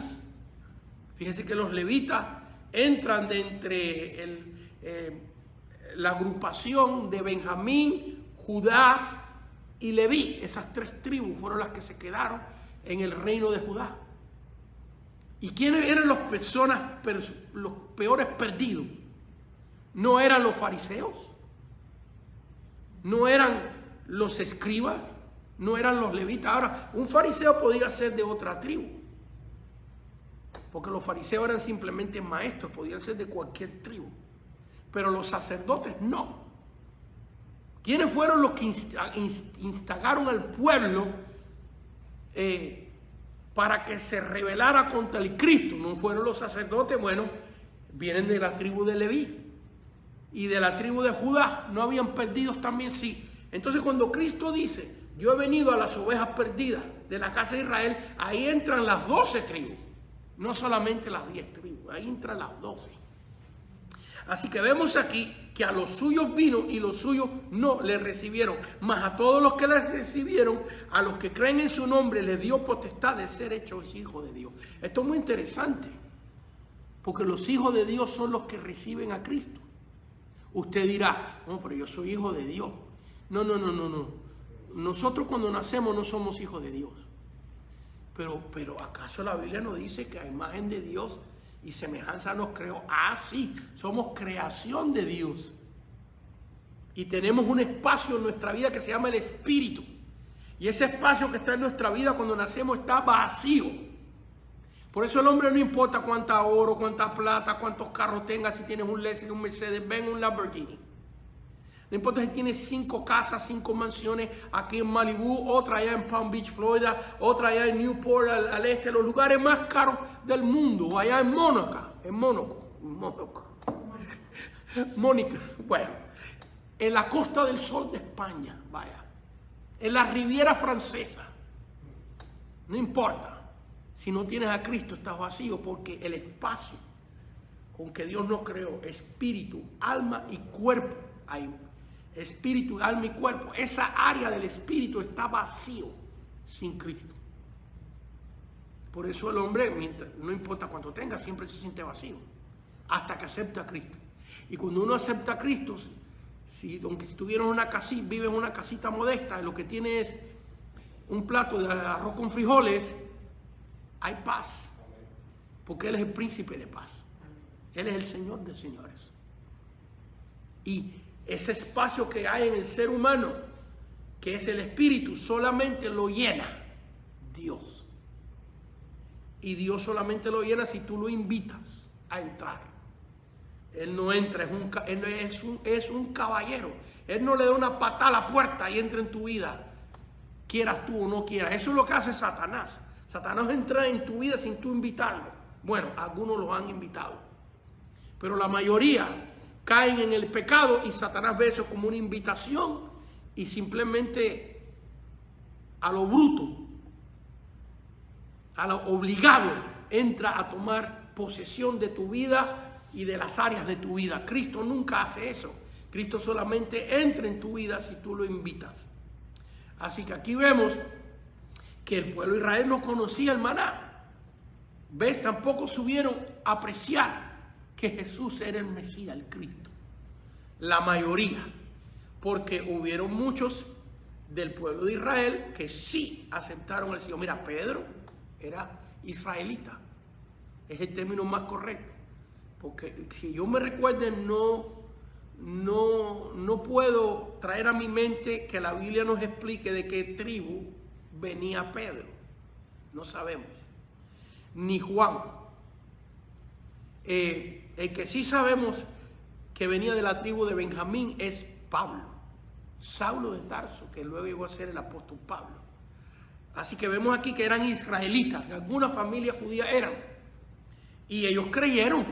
Fíjense que los levitas entran de entre la agrupación de Benjamín, Judá y Leví. Esas 3 tribus fueron las que se quedaron en el reino de Judá. ¿Y quiénes eran los peores perdidos? No eran los fariseos, no eran los escribas, no eran los levitas. Ahora, un fariseo podía ser de otra tribu, porque los fariseos eran simplemente maestros, podían ser de cualquier tribu, pero los sacerdotes no. ¿Quiénes fueron los que instigaron al pueblo para que se rebelara contra el Cristo? No fueron los sacerdotes, bueno, vienen de la tribu de Leví y de la tribu de Judá. ¿No habían perdidos también? Sí. Entonces cuando Cristo dice, yo he venido a las ovejas perdidas de la casa de Israel, ahí entran las 12 tribus, no solamente las 10 tribus, ahí entran las 12. Así que vemos aquí que a los suyos vino y los suyos no le recibieron. Mas a todos los que le recibieron, a los que creen en su nombre, les dio potestad de ser hechos hijos de Dios. Esto es muy interesante, porque los hijos de Dios son los que reciben a Cristo. Usted dirá, no, pero yo soy hijo de Dios. No. Nosotros cuando nacemos no somos hijos de Dios. Pero ¿acaso la Biblia nos dice que a imagen de Dios y semejanza nos creó? Ah, sí, somos creación de Dios. Y tenemos un espacio en nuestra vida que se llama el Espíritu. Y ese espacio que está en nuestra vida cuando nacemos está vacío. Por eso el hombre no importa cuánta oro, cuánta plata, cuántos carros tenga, si tienes un Lexus, un Mercedes-Benz, un Lamborghini. No importa si tienes 5 casas, 5 mansiones aquí en Malibu, otra allá en Palm Beach, Florida, otra allá en Newport al este, los lugares más caros del mundo, o allá en Mónaco, Mónica, bueno, en la Costa del Sol de España, vaya, en la Riviera Francesa, no importa, si no tienes a Cristo estás vacío, porque el espacio con que Dios nos creó, espíritu, alma y cuerpo, hay espíritu, alma y cuerpo, esa área del espíritu está vacío sin Cristo. Por eso el hombre, no importa cuánto tenga, siempre se siente vacío, hasta que acepta a Cristo. Y cuando uno acepta a Cristo, aunque si tuvieras una casita, vives en una casita modesta, lo que tiene es un plato de arroz con frijoles, hay paz, porque Él es el príncipe de paz. Él es el Señor de señores. Y ese espacio que hay en el ser humano, que es el espíritu, solamente lo llena Dios. Y Dios solamente lo llena si tú lo invitas a entrar. Él no entra, es un caballero. Él no le da una patada a la puerta y entra en tu vida, quieras tú o no quieras. Eso es lo que hace Satanás. Satanás entra en tu vida sin tú invitarlo. Bueno, algunos lo han invitado, pero la mayoría caen en el pecado y Satanás ve eso como una invitación y simplemente a lo bruto, a lo obligado, entra a tomar posesión de tu vida y de las áreas de tu vida. Cristo nunca hace eso. Cristo solamente entra en tu vida si tú lo invitas. Así que aquí vemos que el pueblo de Israel no conocía el maná. ¿Ves? Tampoco supieron apreciar que Jesús era el Mesías, el Cristo. La mayoría. Porque hubieron muchos del pueblo de Israel que sí aceptaron al Señor. Mira, Pedro era israelita. Es el término más correcto. Porque si yo me recuerde, no puedo traer a mi mente que la Biblia nos explique de qué tribu venía Pedro. No sabemos. Ni Juan. El que sí sabemos que venía de la tribu de Benjamín es Pablo, Saulo de Tarso, que luego llegó a ser el apóstol Pablo. Así que vemos aquí que eran israelitas, de alguna familia judía eran, y ellos creyeron.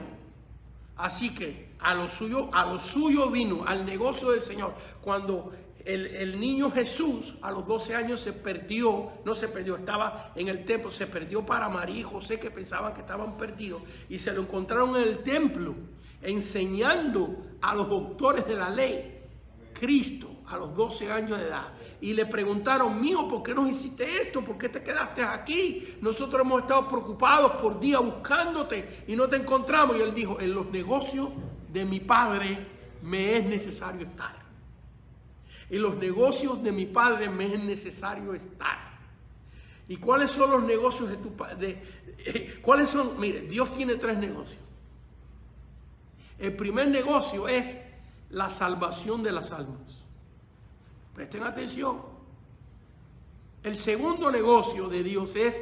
Así que a lo suyo vino, al negocio del Señor. Cuando el niño Jesús a los 12 años se perdió, no se perdió, estaba en el templo, se perdió para María y José, que pensaban que estaban perdidos, y se lo encontraron en el templo, enseñando a los doctores de la ley, Cristo, a los 12 años de edad. Y le preguntaron, mijo, ¿por qué nos hiciste esto? ¿Por qué te quedaste aquí? Nosotros hemos estado preocupados por día buscándote y no te encontramos. Y él dijo, en los negocios de mi padre me es necesario estar. En los negocios de mi padre me es necesario estar. ¿Y cuáles son los negocios de tu padre? ¿Cuáles son? Mire, Dios tiene 3 negocios. El primer negocio es la salvación de las almas. Presten atención. El segundo negocio de Dios es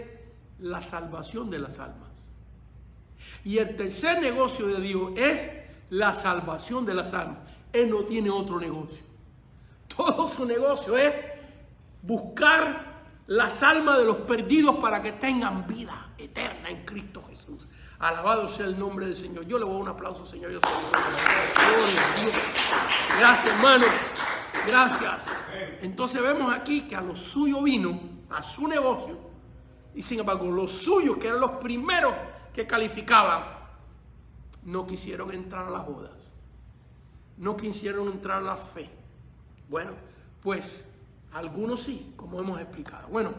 la salvación de las almas. Y el tercer negocio de Dios es la salvación de las almas. Él no tiene otro negocio. Todo su negocio es buscar las almas de los perdidos para que tengan vida eterna en Cristo Jesús. Alabado sea el nombre del Señor. Yo le voy a un aplauso, Señor. Yo gloria a Dios. Gracias, hermano. Gracias. Entonces vemos aquí que a lo suyo vino, a su negocio, y sin embargo los suyos, que eran los primeros que calificaban, no quisieron entrar a las bodas. No quisieron entrar a la fe. Bueno, pues algunos sí, como hemos explicado. Bueno,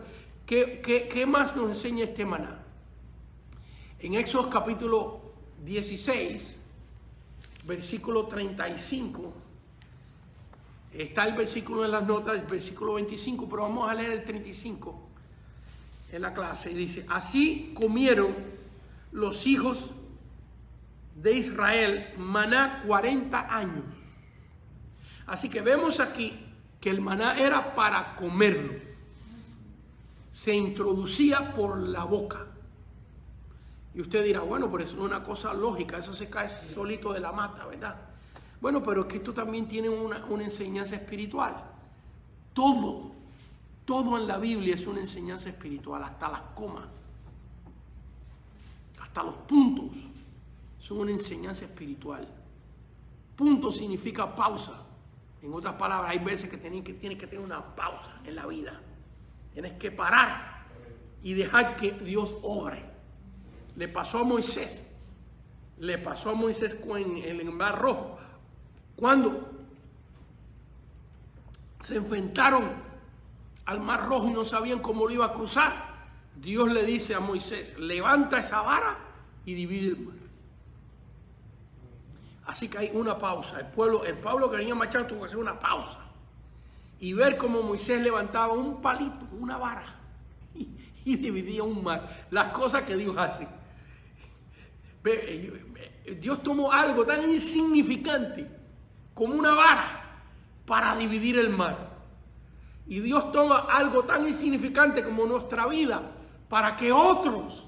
¿qué más nos enseña este maná? En Éxodo capítulo 16, versículo 35, está el versículo en las notas, el versículo 25, pero vamos a leer el 35 en la clase. Y dice, así comieron los hijos de Israel maná 40 años. Así que vemos aquí que el maná era para comerlo. Se introducía por la boca. Y usted dirá, bueno, pero eso no es una cosa lógica, eso se cae solito de la mata, ¿verdad? Bueno, pero es que esto también tiene una enseñanza espiritual. Todo en la Biblia es una enseñanza espiritual, hasta las comas, hasta los puntos son una enseñanza espiritual. Punto significa pausa. En otras palabras, hay veces que tienes que tener una pausa en la vida. Tienes que parar y dejar que Dios obre. Le pasó a Moisés. Le pasó a Moisés en el Mar Rojo. Cuando se enfrentaron al Mar Rojo y no sabían cómo lo iba a cruzar, Dios le dice a Moisés, levanta esa vara y divide el mar. Así que hay una pausa. El pueblo que venía marchando tuvo que hacer una pausa y ver cómo Moisés levantaba un palito, una vara, y dividía un mar. Las cosas que Dios hace. Dios tomó algo tan insignificante como una vara para dividir el mar. Y Dios toma algo tan insignificante como nuestra vida para que otros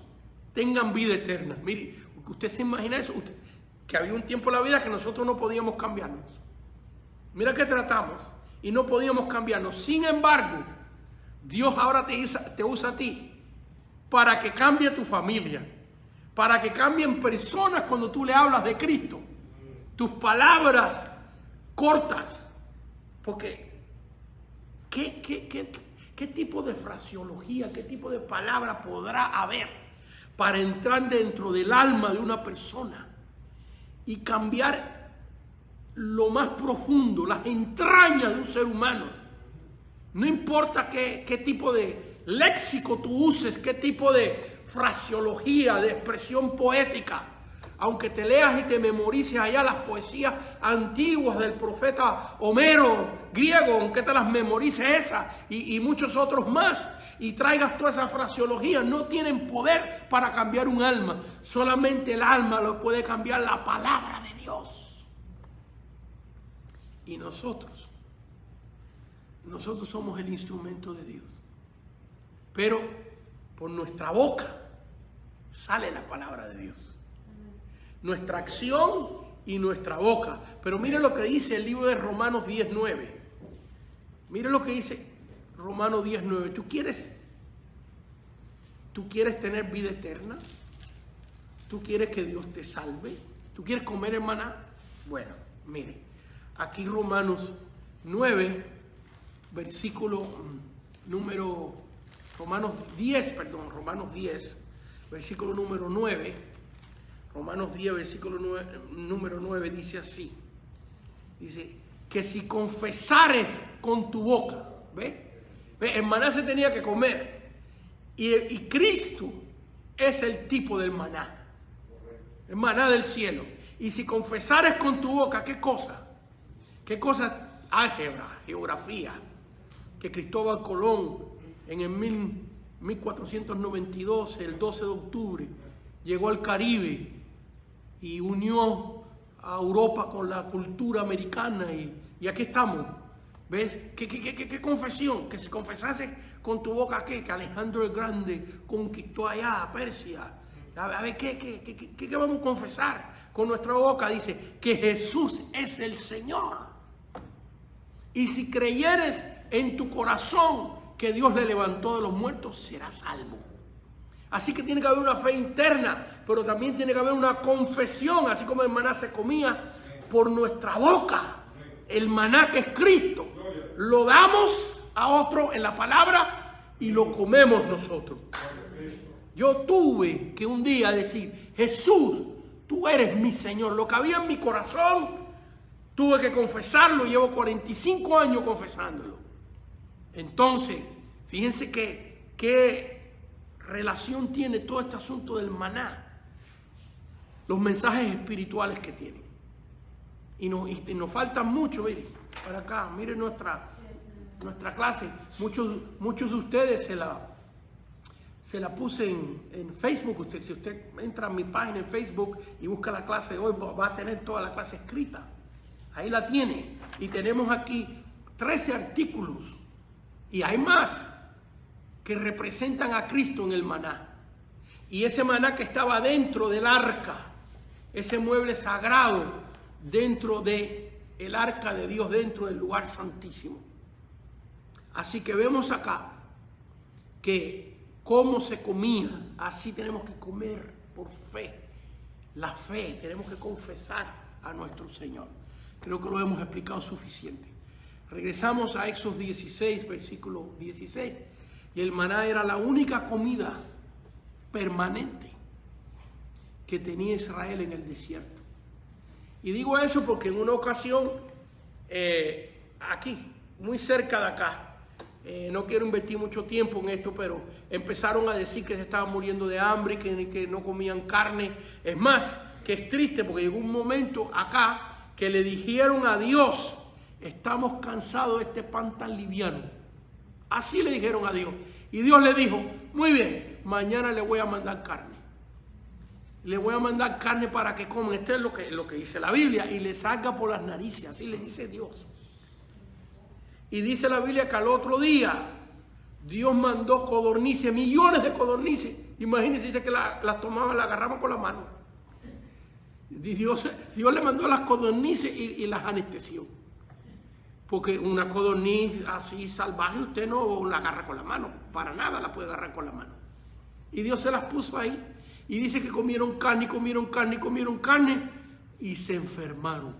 tengan vida eterna. Mire, usted se imagina eso, que había un tiempo en la vida que nosotros no podíamos cambiarnos. Mira que tratamos y no podíamos cambiarnos. Sin embargo, Dios ahora te usa a ti para que cambie tu familia, para que cambien personas cuando tú le hablas de Cristo. Tus palabras cortas, porque ¿qué tipo de fraseología, qué tipo de palabra podrá haber para entrar dentro del alma de una persona y cambiar lo más profundo, las entrañas de un ser humano? No importa qué tipo de léxico tú uses, qué tipo de fraseología, de expresión poética, aunque te leas y te memorices allá las poesías antiguas del profeta Homero, griego, aunque te las memorices esas y muchos otros más, y traigas toda esa fraseología, no tienen poder para cambiar un alma. Solamente el alma lo puede cambiar la palabra de Dios. Y nosotros somos el instrumento de Dios. Pero por nuestra boca sale la palabra de Dios. Nuestra acción y nuestra boca. Pero mire lo que dice el libro de Romanos 10:9. Mire lo que dice Romanos 10:9. ¿Tú quieres tener vida eterna? ¿Tú quieres que Dios te salve? ¿Tú quieres comer el maná? Bueno, mire, aquí Romanos 9, versículo número, Romanos 10, versículo número 9. Romanos 10, versículo número 9 dice así. Dice que si confesares con tu boca, ¿ve? El maná se tenía que comer. Y Cristo es el tipo del maná. El maná del cielo. Y si confesares con tu boca, ¿qué cosa? ¿Qué cosa? Álgebra, geografía. Que Cristóbal Colón en el 1492, el 12 de octubre, llegó al Caribe y unió a Europa con la cultura americana y aquí estamos. ¿Ves? ¿Qué confesión? Que si confesase con tu boca que Alejandro el Grande conquistó allá a Persia. A ver, ¿qué vamos a confesar? Con nuestra boca dice que Jesús es el Señor. Y si creyeres en tu corazón que Dios le levantó de los muertos, serás salvo. Así que tiene que haber una fe interna, pero también tiene que haber una confesión, así como el maná se comía por nuestra boca. El maná que es Cristo, lo damos a otro en la palabra y lo comemos nosotros. Yo tuve que un día decir, Jesús, tú eres mi Señor. Lo que había en mi corazón, tuve que confesarlo. Llevo 45 años confesándolo. Entonces, fíjense qué relación tiene todo este asunto del maná. Los mensajes espirituales que tienen. Y nos faltan mucho, miren, para acá, miren nuestra clase. Muchos de ustedes se la puse en Facebook. Si usted entra a mi página en Facebook y busca la clase de hoy, va a tener toda la clase escrita. Ahí la tiene. Y tenemos aquí 13 artículos. Y hay más que representan a Cristo en el maná. Y ese maná que estaba dentro del arca, ese mueble sagrado dentro de el arca de Dios, dentro del lugar santísimo. Así que vemos acá que cómo se comía, así tenemos que comer por fe. La fe, tenemos que confesar a nuestro Señor. Creo que lo hemos explicado suficiente. Regresamos a Éxodo 16, versículo 16. Y el maná era la única comida permanente que tenía Israel en el desierto. Y digo eso porque en una ocasión, aquí, muy cerca de acá, no quiero invertir mucho tiempo en esto, pero empezaron a decir que se estaban muriendo de hambre, que no comían carne. Es más, que es triste porque llegó un momento acá que le dijeron a Dios: estamos cansados de este pan tan liviano. Así le dijeron a Dios. Y Dios le dijo: muy bien, mañana le voy a mandar carne. Le voy a mandar carne para que coman. Esto es lo que dice la Biblia. Y le salga por las narices. Así le dice Dios. Y dice la Biblia que al otro día Dios mandó codornices, millones de codornices. Imagínense, dice que las tomaban, las agarraban con la mano. Dios le mandó las codornices y las anestesió. Porque una codorniz así salvaje usted no la agarra con la mano. Para nada la puede agarrar con la mano. Y Dios se las puso ahí. Y dice que comieron carne y se enfermaron.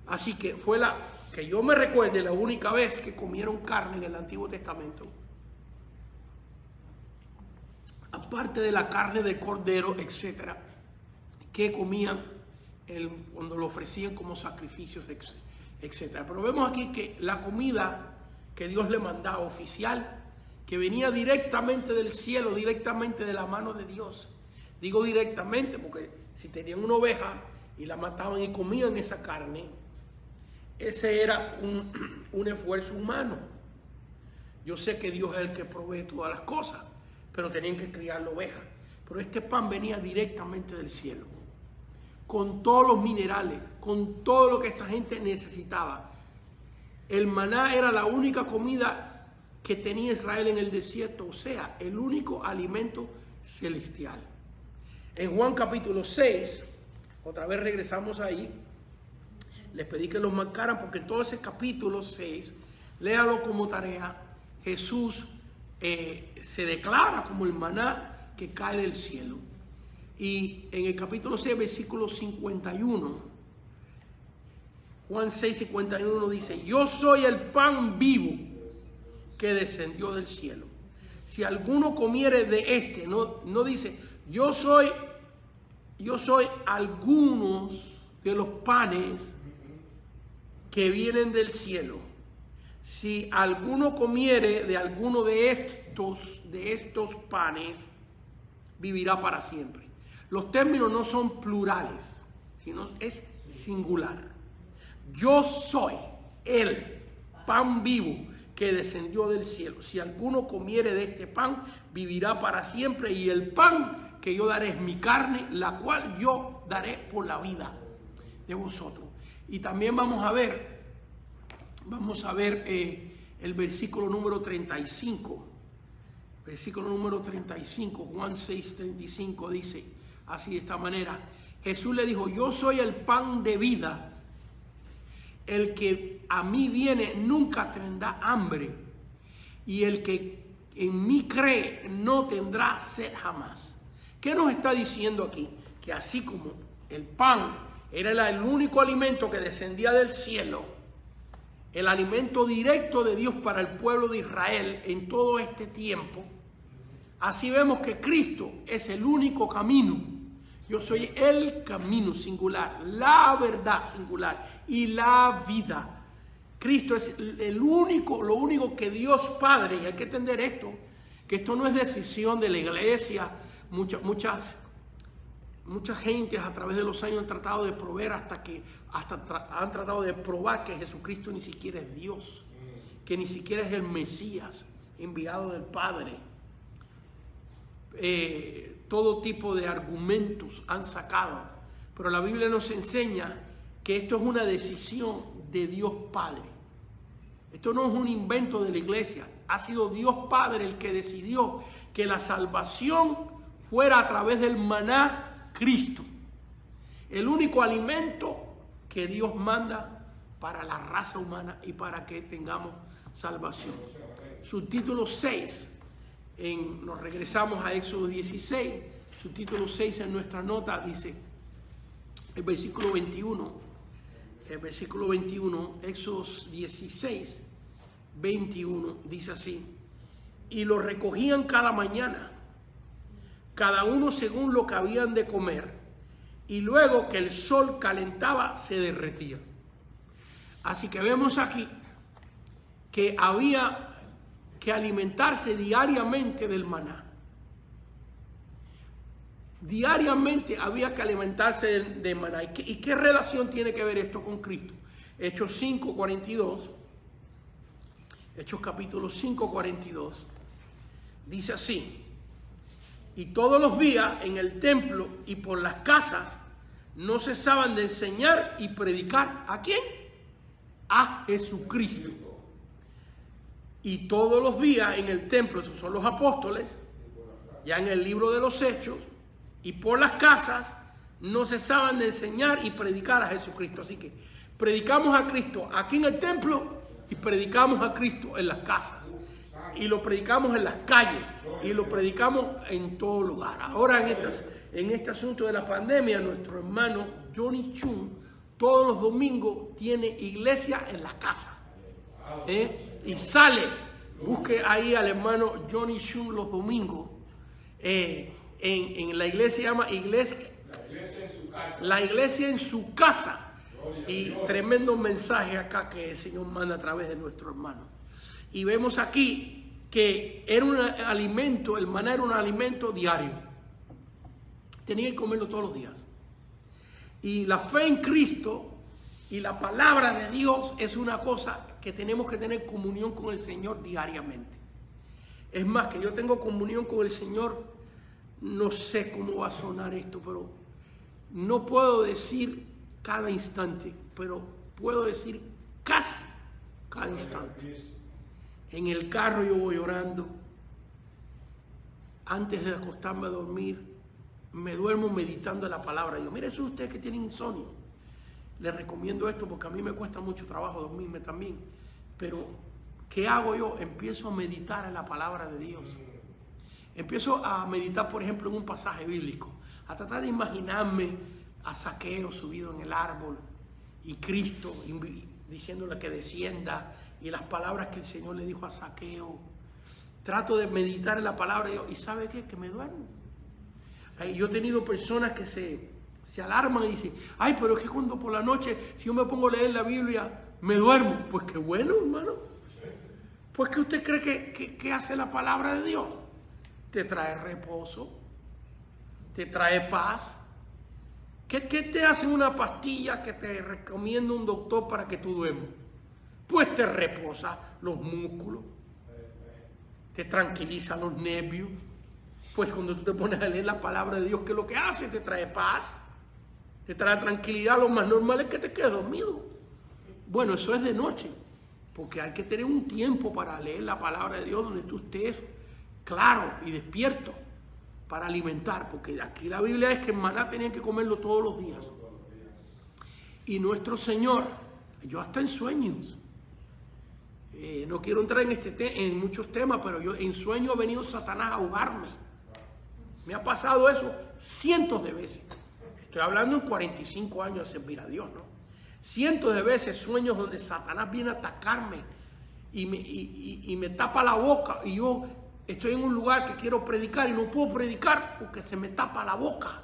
Así que fue que yo me recuerde la única vez que comieron carne en el Antiguo Testamento. Aparte de la carne de cordero, etcétera, que comían cuando lo ofrecían como sacrificios, etcétera. Pero vemos aquí que la comida que Dios le mandaba oficial, que venía directamente del cielo, directamente de la mano de Dios. Digo directamente porque si tenían una oveja y la mataban y comían esa carne, ese era un esfuerzo humano. Yo sé que Dios es el que provee todas las cosas, pero tenían que criar la oveja. Pero este pan venía directamente del cielo, con todos los minerales, con todo lo que esta gente necesitaba. El maná era la única comida que tenía Israel en el desierto, o sea, el único alimento celestial. En Juan capítulo 6, otra vez regresamos ahí, les pedí que los marcaran porque todo ese capítulo 6, léalo como tarea. Jesús se declara como el maná que cae del cielo. Y en el capítulo 6, versículo 51, Juan 6, 51 dice: yo soy el pan vivo que descendió del cielo. Si alguno comiere de este, no dice yo soy algunos de los panes que vienen del cielo. Si alguno comiere de alguno de estos panes, vivirá para siempre. Los términos no son plurales, sino es singular. Yo soy el pan vivo que descendió del cielo. Si alguno comiere de este pan, vivirá para siempre. Y el pan que yo daré es mi carne, la cual yo daré por la vida de vosotros. Y también vamos a ver el versículo número 35. Versículo número 35, Juan 6, 35 dice así, de esta manera: Jesús le dijo: yo soy el pan de vida. El que a mí viene nunca tendrá hambre, y el que en mí cree no tendrá sed jamás. ¿Qué nos está diciendo aquí? Que así como el pan era el único alimento que descendía del cielo, el alimento directo de Dios para el pueblo de Israel en todo este tiempo, así vemos que Cristo es el único camino. Yo soy el camino singular, la verdad singular y la vida. Cristo es lo único que Dios Padre, y hay que entender esto, que esto no es decisión de la iglesia. Muchas gentes a través de los años han tratado de proveer han tratado de probar que Jesucristo ni siquiera es Dios, que ni siquiera es el Mesías enviado del Padre. Todo tipo de argumentos han sacado, pero la Biblia nos enseña que esto es una decisión de Dios Padre. Esto no es un invento de la iglesia, ha sido Dios Padre el que decidió que la salvación fuera a través del maná Cristo, el único alimento que Dios manda para la raza humana y para que tengamos salvación. Subtítulo 6, nos regresamos a Éxodo 16, subtítulo 6 en nuestra nota dice, el versículo 21, Éxodo 16, 21, dice así: y lo recogían cada mañana, cada uno según lo que habían de comer, y luego que el sol calentaba, se derretía. Así que vemos aquí que había que alimentarse diariamente del maná. Diariamente había que alimentarse del maná. ¿Y qué relación tiene que ver esto con Cristo? Hechos 5, 42. Hechos capítulo 5, 42. Dice así: y todos los días en el templo y por las casas no cesaban de enseñar y predicar. ¿A quién? A Jesucristo. Y todos los días en el templo, esos son los apóstoles, ya en el libro de los Hechos, y por las casas no cesaban de enseñar y predicar a Jesucristo. Así que predicamos a Cristo aquí en el templo y predicamos a Cristo en las casas. Y lo predicamos en las calles y lo predicamos en todo lugar. Ahora en este asunto de la pandemia, nuestro hermano Johnny Chung todos los domingos tiene iglesia en la casa. Y sale, busque ahí al hermano Johnny Chung los domingos. En la iglesia se llama La Iglesia en su casa. Y tremendo mensaje acá que el Señor manda a través de nuestro hermano. Y vemos aquí que era un alimento, el maná era un alimento diario. Tenía que comerlo todos los días. Y la fe en Cristo y la palabra de Dios es una cosa que tenemos que tener comunión con el Señor diariamente. Es más, que yo tengo comunión con el Señor, no sé cómo va a sonar esto, pero no puedo decir cada instante, pero puedo decir casi cada instante. En el carro yo voy orando. Antes de acostarme a dormir, me duermo meditando en la palabra de Dios. Mire, eso ustedes que tienen insomnio. Les recomiendo esto porque a mí me cuesta mucho trabajo dormirme también. Pero, ¿qué hago yo? Empiezo a meditar en la palabra de Dios. Empiezo a meditar, por ejemplo, en un pasaje bíblico. A tratar de imaginarme a Zaqueo subido en el árbol y Cristo diciéndole que descienda y las palabras que el Señor le dijo a Zaqueo. Trato de meditar en la palabra de Dios y ¿sabe qué? Que me duermo. Yo he tenido personas que se alarman y dicen, ay, pero es que cuando por la noche, si yo me pongo a leer la Biblia, me duermo. Pues qué bueno, hermano. Pues ¿qué usted cree que hace la palabra de Dios? Te trae reposo, te trae paz. ¿Qué te hace una pastilla que te recomienda un doctor para que tú duermas? Pues te reposa los músculos, te tranquiliza los nervios. Pues cuando tú te pones a leer la palabra de Dios, ¿qué es lo que hace? Te trae paz, te trae tranquilidad. Lo más normal es que te quedes dormido. Bueno, eso es de noche, porque hay que tener un tiempo para leer la palabra de Dios donde tú estés claro y despierto para alimentar, porque aquí la Biblia es que el maná tenían que comerlo todos los días. Y nuestro Señor, yo hasta en sueños, no quiero entrar en muchos temas, pero yo en sueño ha venido Satanás a ahogarme. Me ha pasado eso cientos de veces. Estoy hablando en 45 años de servir a Dios, ¿no? Cientos de veces sueños donde Satanás viene a atacarme y me tapa la boca y yo estoy en un lugar que quiero predicar y no puedo predicar porque se me tapa la boca.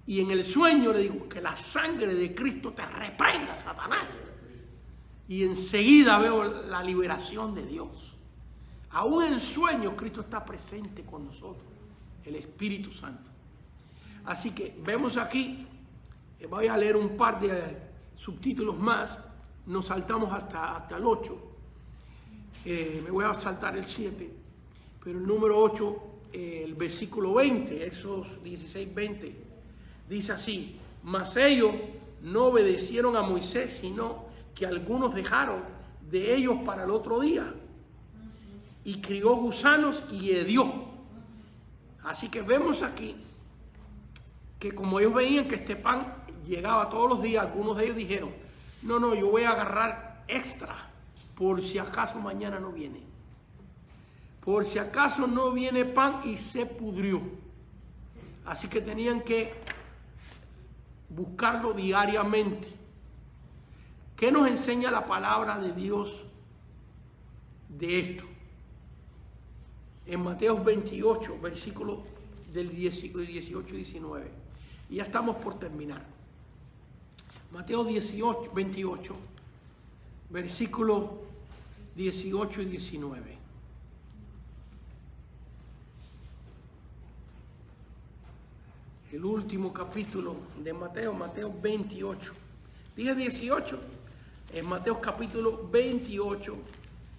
Y en el sueño le digo que la sangre de Cristo te reprenda, Satanás. Y enseguida veo la liberación de Dios. Aún en sueños Cristo está presente con nosotros, el Espíritu Santo. Así que vemos aquí, voy a leer un par de subtítulos más, nos saltamos hasta el 8, me voy a saltar el 7, pero el número 8, el versículo 20, Éxodo 16, 20, dice así: mas ellos no obedecieron a Moisés, sino que algunos dejaron de ellos para el otro día, y crió gusanos y hedió. Así que vemos aquí que como ellos veían que este pan llegaba todos los días. Algunos de ellos dijeron, no, yo voy a agarrar extra por si acaso mañana no viene. Por si acaso no viene pan y se pudrió. Así que tenían que buscarlo diariamente. ¿Qué nos enseña la palabra de Dios de esto? En Mateo 28, versículos del 18 y 19. Y ya estamos por terminar. Mateo 28, versículos 18 y 19. El último capítulo de Mateo, Mateo 28. Dije 18, en Mateo capítulo 28,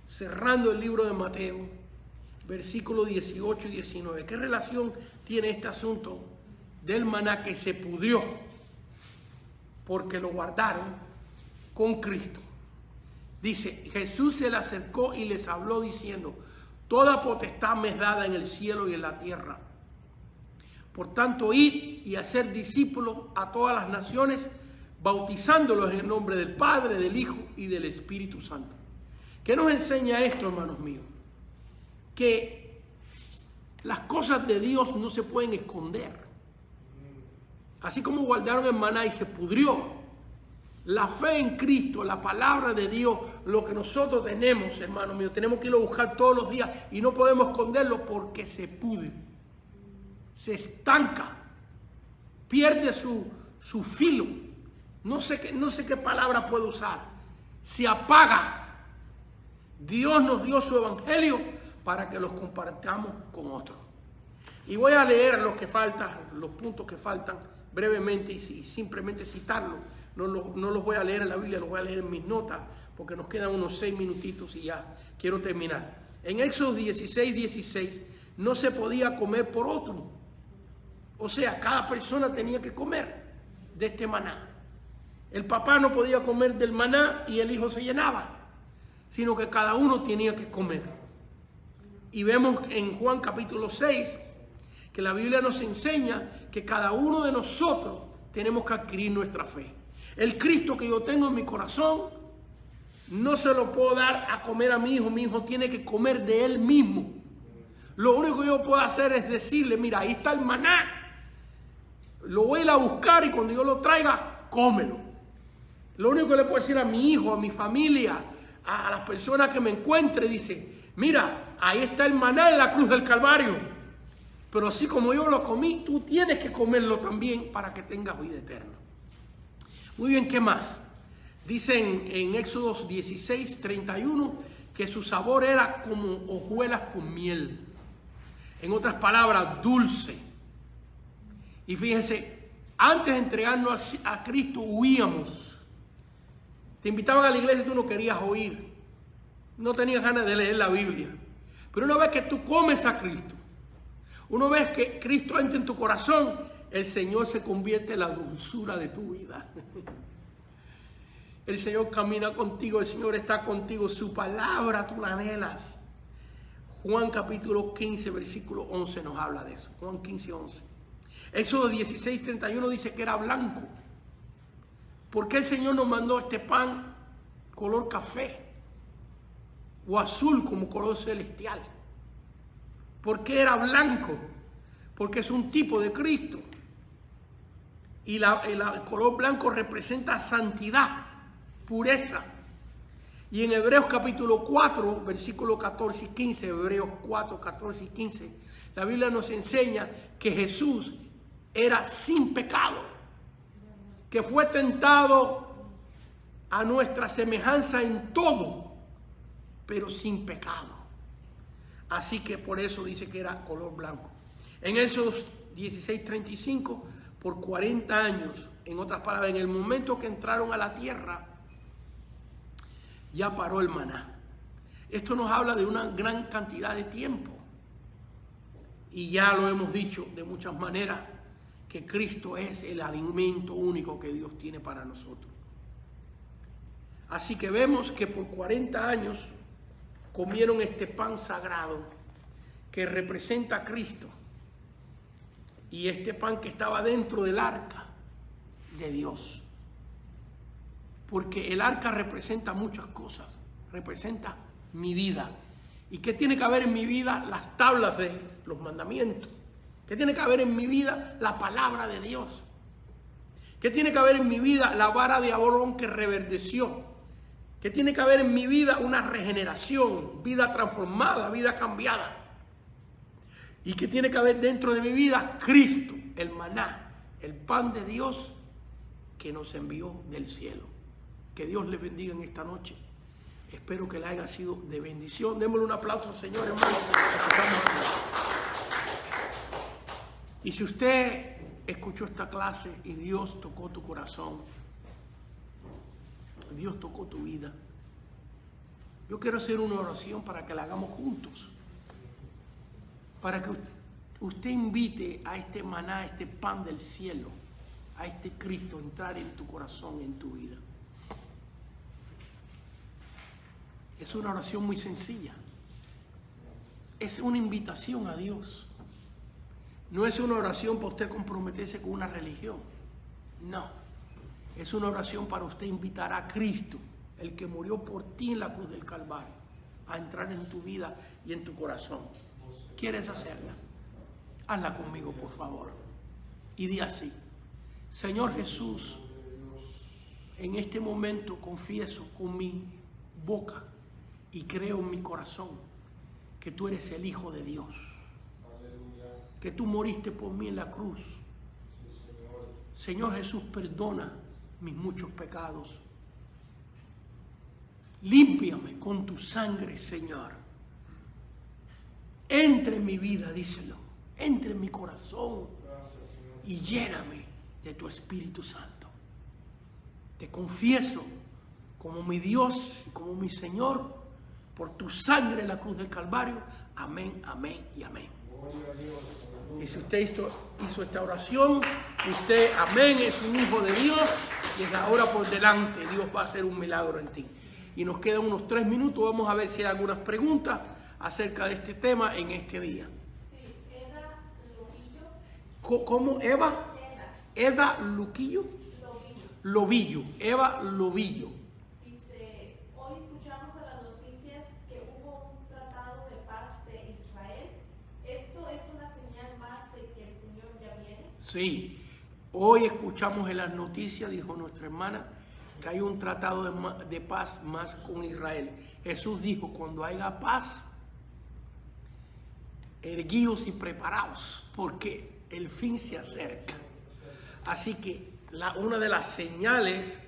cerrando el libro de Mateo, versículos 18 y 19. ¿Qué relación tiene este asunto del maná que se pudrió? Porque lo guardaron con Cristo. Dice, Jesús se le acercó y les habló diciendo, toda potestad me es dada en el cielo y en la tierra. Por tanto, id y hacer discípulos a todas las naciones, bautizándolos en el nombre del Padre, del Hijo y del Espíritu Santo. ¿Qué nos enseña esto, hermanos míos? Que las cosas de Dios no se pueden esconder. Así como guardaron el maná y se pudrió, la fe en Cristo, la palabra de Dios, lo que nosotros tenemos, hermanos míos, tenemos que irlo a buscar todos los días y no podemos esconderlo porque se pudre, se estanca, pierde su filo. No sé qué palabra puedo usar. Se apaga. Dios nos dio su evangelio para que los compartamos con otros. Y voy a leer lo que falta, los puntos que faltan brevemente y simplemente citarlos. No los voy a leer en la Biblia, los voy a leer en mis notas porque nos quedan unos 6 minutitos y ya quiero terminar. En Éxodo 16, no se podía comer por otro. O sea, cada persona tenía que comer de este maná. El papá no podía comer del maná y el hijo se llenaba, sino que cada uno tenía que comer. Y vemos en Juan capítulo 6 que la Biblia nos enseña que cada uno de nosotros tenemos que adquirir nuestra fe. El Cristo que yo tengo en mi corazón no se lo puedo dar a comer a mi hijo tiene que comer de él mismo. Lo único que yo puedo hacer es decirle, mira, ahí está el maná, lo voy a ir a buscar y cuando yo lo traiga, cómelo. Lo único que le puedo decir a mi hijo, a mi familia, a las personas que me encuentre, dice, mira, ahí está el maná en la cruz del Calvario, pero así como yo lo comí, tú tienes que comerlo también para que tengas vida eterna. Muy bien, ¿qué más? Dicen en Éxodo 16:31 que su sabor era como hojuelas con miel. En otras palabras, dulce. Y fíjense, antes de entregarnos a Cristo huíamos. Te invitaban a la iglesia y tú no querías oír. No tenías ganas de leer la Biblia. Pero una vez que tú comes a Cristo, una vez que Cristo entra en tu corazón, el Señor se convierte en la dulzura de tu vida. El Señor camina contigo, el Señor está contigo, su palabra tú la anhelas. Juan capítulo 15, versículo 11 nos habla de eso. Juan 15, 11. Éxodo 16:31 dice que era blanco. ¿Por qué el Señor nos mandó este pan color café o azul como color celestial? ¿Por qué era blanco? Porque es un tipo de Cristo. Y el color blanco representa santidad, pureza. Y en Hebreos capítulo 4, versículo 14 y 15, Hebreos 4, 14 y 15, la Biblia nos enseña que Jesús era sin pecado, que fue tentado a nuestra semejanza en todo, pero sin pecado. Así que por eso dice que era color blanco. En Éxodo 16:35, por 40 años, en otras palabras, en el momento que entraron a la tierra, ya paró el maná. Esto nos habla de una gran cantidad de tiempo. Y ya lo hemos dicho de muchas maneras, que Cristo es el alimento único que Dios tiene para nosotros. Así que vemos que por 40 años comieron este pan sagrado que representa a Cristo. Y este pan que estaba dentro del arca de Dios. Porque el arca representa muchas cosas. Representa mi vida. ¿Y qué tiene que haber en mi vida? Las tablas de los mandamientos. ¿Qué tiene que haber en mi vida? La palabra de Dios. ¿Qué tiene que haber en mi vida? La vara de Aarón que reverdeció. ¿Qué tiene que haber en mi vida? Una regeneración, vida transformada, vida cambiada. ¿Y qué tiene que haber dentro de mi vida? Cristo, el maná, el pan de Dios que nos envió del cielo. Que Dios les bendiga en esta noche. Espero que le haya sido de bendición. Démosle un aplauso, Señor, hermano. Y si usted escuchó esta clase y Dios tocó tu corazón, Dios tocó tu vida, yo quiero hacer una oración para que la hagamos juntos. Para que usted invite a este maná, a este pan del cielo, a este Cristo a entrar en tu corazón, en tu vida. Es una oración muy sencilla. Es una invitación a Dios. No es una oración para usted comprometerse con una religión. No. Es una oración para usted invitar a Cristo, el que murió por ti en la cruz del Calvario, a entrar en tu vida y en tu corazón. ¿Quieres hacerla? Hazla conmigo, por favor. Y di así: Señor Jesús, en este momento confieso con mi boca y creo en mi corazón que tú eres el Hijo de Dios. Que tú moriste por mí en la cruz. Señor Jesús, perdona mis muchos pecados. Límpiame con tu sangre, Señor. Entre en mi vida, díselo. Entre en mi corazón y lléname de tu Espíritu Santo. Te confieso como mi Dios y como mi Señor por tu sangre en la cruz del Calvario. Amén, amén y amén. Y si usted hizo esta oración, usted, amén, es un hijo de Dios. Desde ahora por delante Dios va a hacer un milagro en ti. Y nos quedan unos 3 minutos. Vamos a ver si hay algunas preguntas acerca de este tema en este día. Sí, Eda Lobillo. ¿Cómo? ¿Eva? Eda Luquillo. Lobillo. Eva Lobillo. Dice, hoy escuchamos a las noticias que hubo un tratado de paz de Israel. ¿Esto es una señal más de que el Señor ya viene? Sí, hoy escuchamos en las noticias, dijo nuestra hermana, que hay un tratado de paz más con Israel. Jesús dijo, cuando haya paz, erguidos y preparados, porque el fin se acerca. Así que una de las señales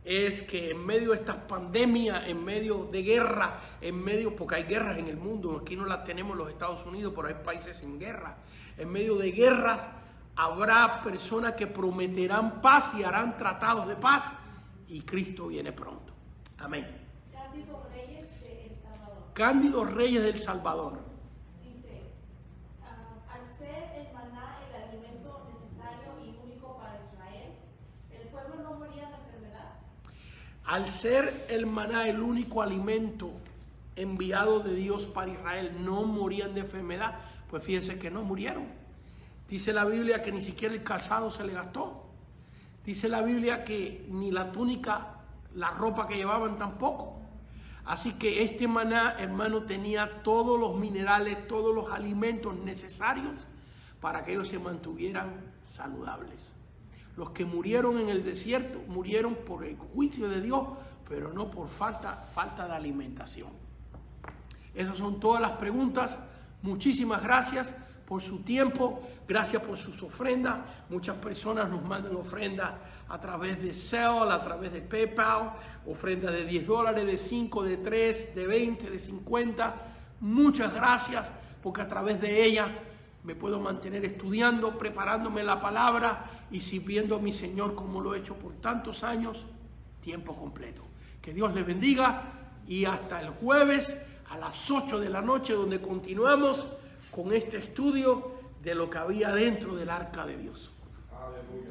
es que en medio de estas pandemias, en medio de guerra, porque hay guerras en el mundo, aquí no las tenemos en los Estados Unidos, pero hay países en guerra. En medio de guerras habrá personas que prometerán paz y harán tratados de paz, y Cristo viene pronto. Amén. Cándido Reyes de El Salvador. Cándido Reyes del Salvador. Dice, al ser el maná el alimento necesario y único para Israel, ¿el pueblo no moría de enfermedad? Al ser el maná el único alimento enviado de Dios para Israel, ¿no morían de enfermedad? Pues fíjense que no murieron. Dice la Biblia que ni siquiera el calzado se le gastó. Dice la Biblia que ni la túnica, la ropa que llevaban tampoco. Así que este maná, hermano, tenía todos los minerales, todos los alimentos necesarios para que ellos se mantuvieran saludables. Los que murieron en el desierto murieron por el juicio de Dios, pero no por falta de alimentación. Esas son todas las preguntas. Muchísimas gracias por su tiempo, gracias por sus ofrendas. Muchas personas nos mandan ofrendas a través de Zelle, a través de PayPal, ofrendas de $10, de 5, de 3, de 20, de 50. Muchas gracias, porque a través de ellas me puedo mantener estudiando, preparándome la palabra y sirviendo a mi Señor como lo he hecho por tantos años, tiempo completo. Que Dios les bendiga y hasta el jueves a las 8 de la noche, donde continuamos con este estudio de lo que había dentro del arca de Dios. Aleluya.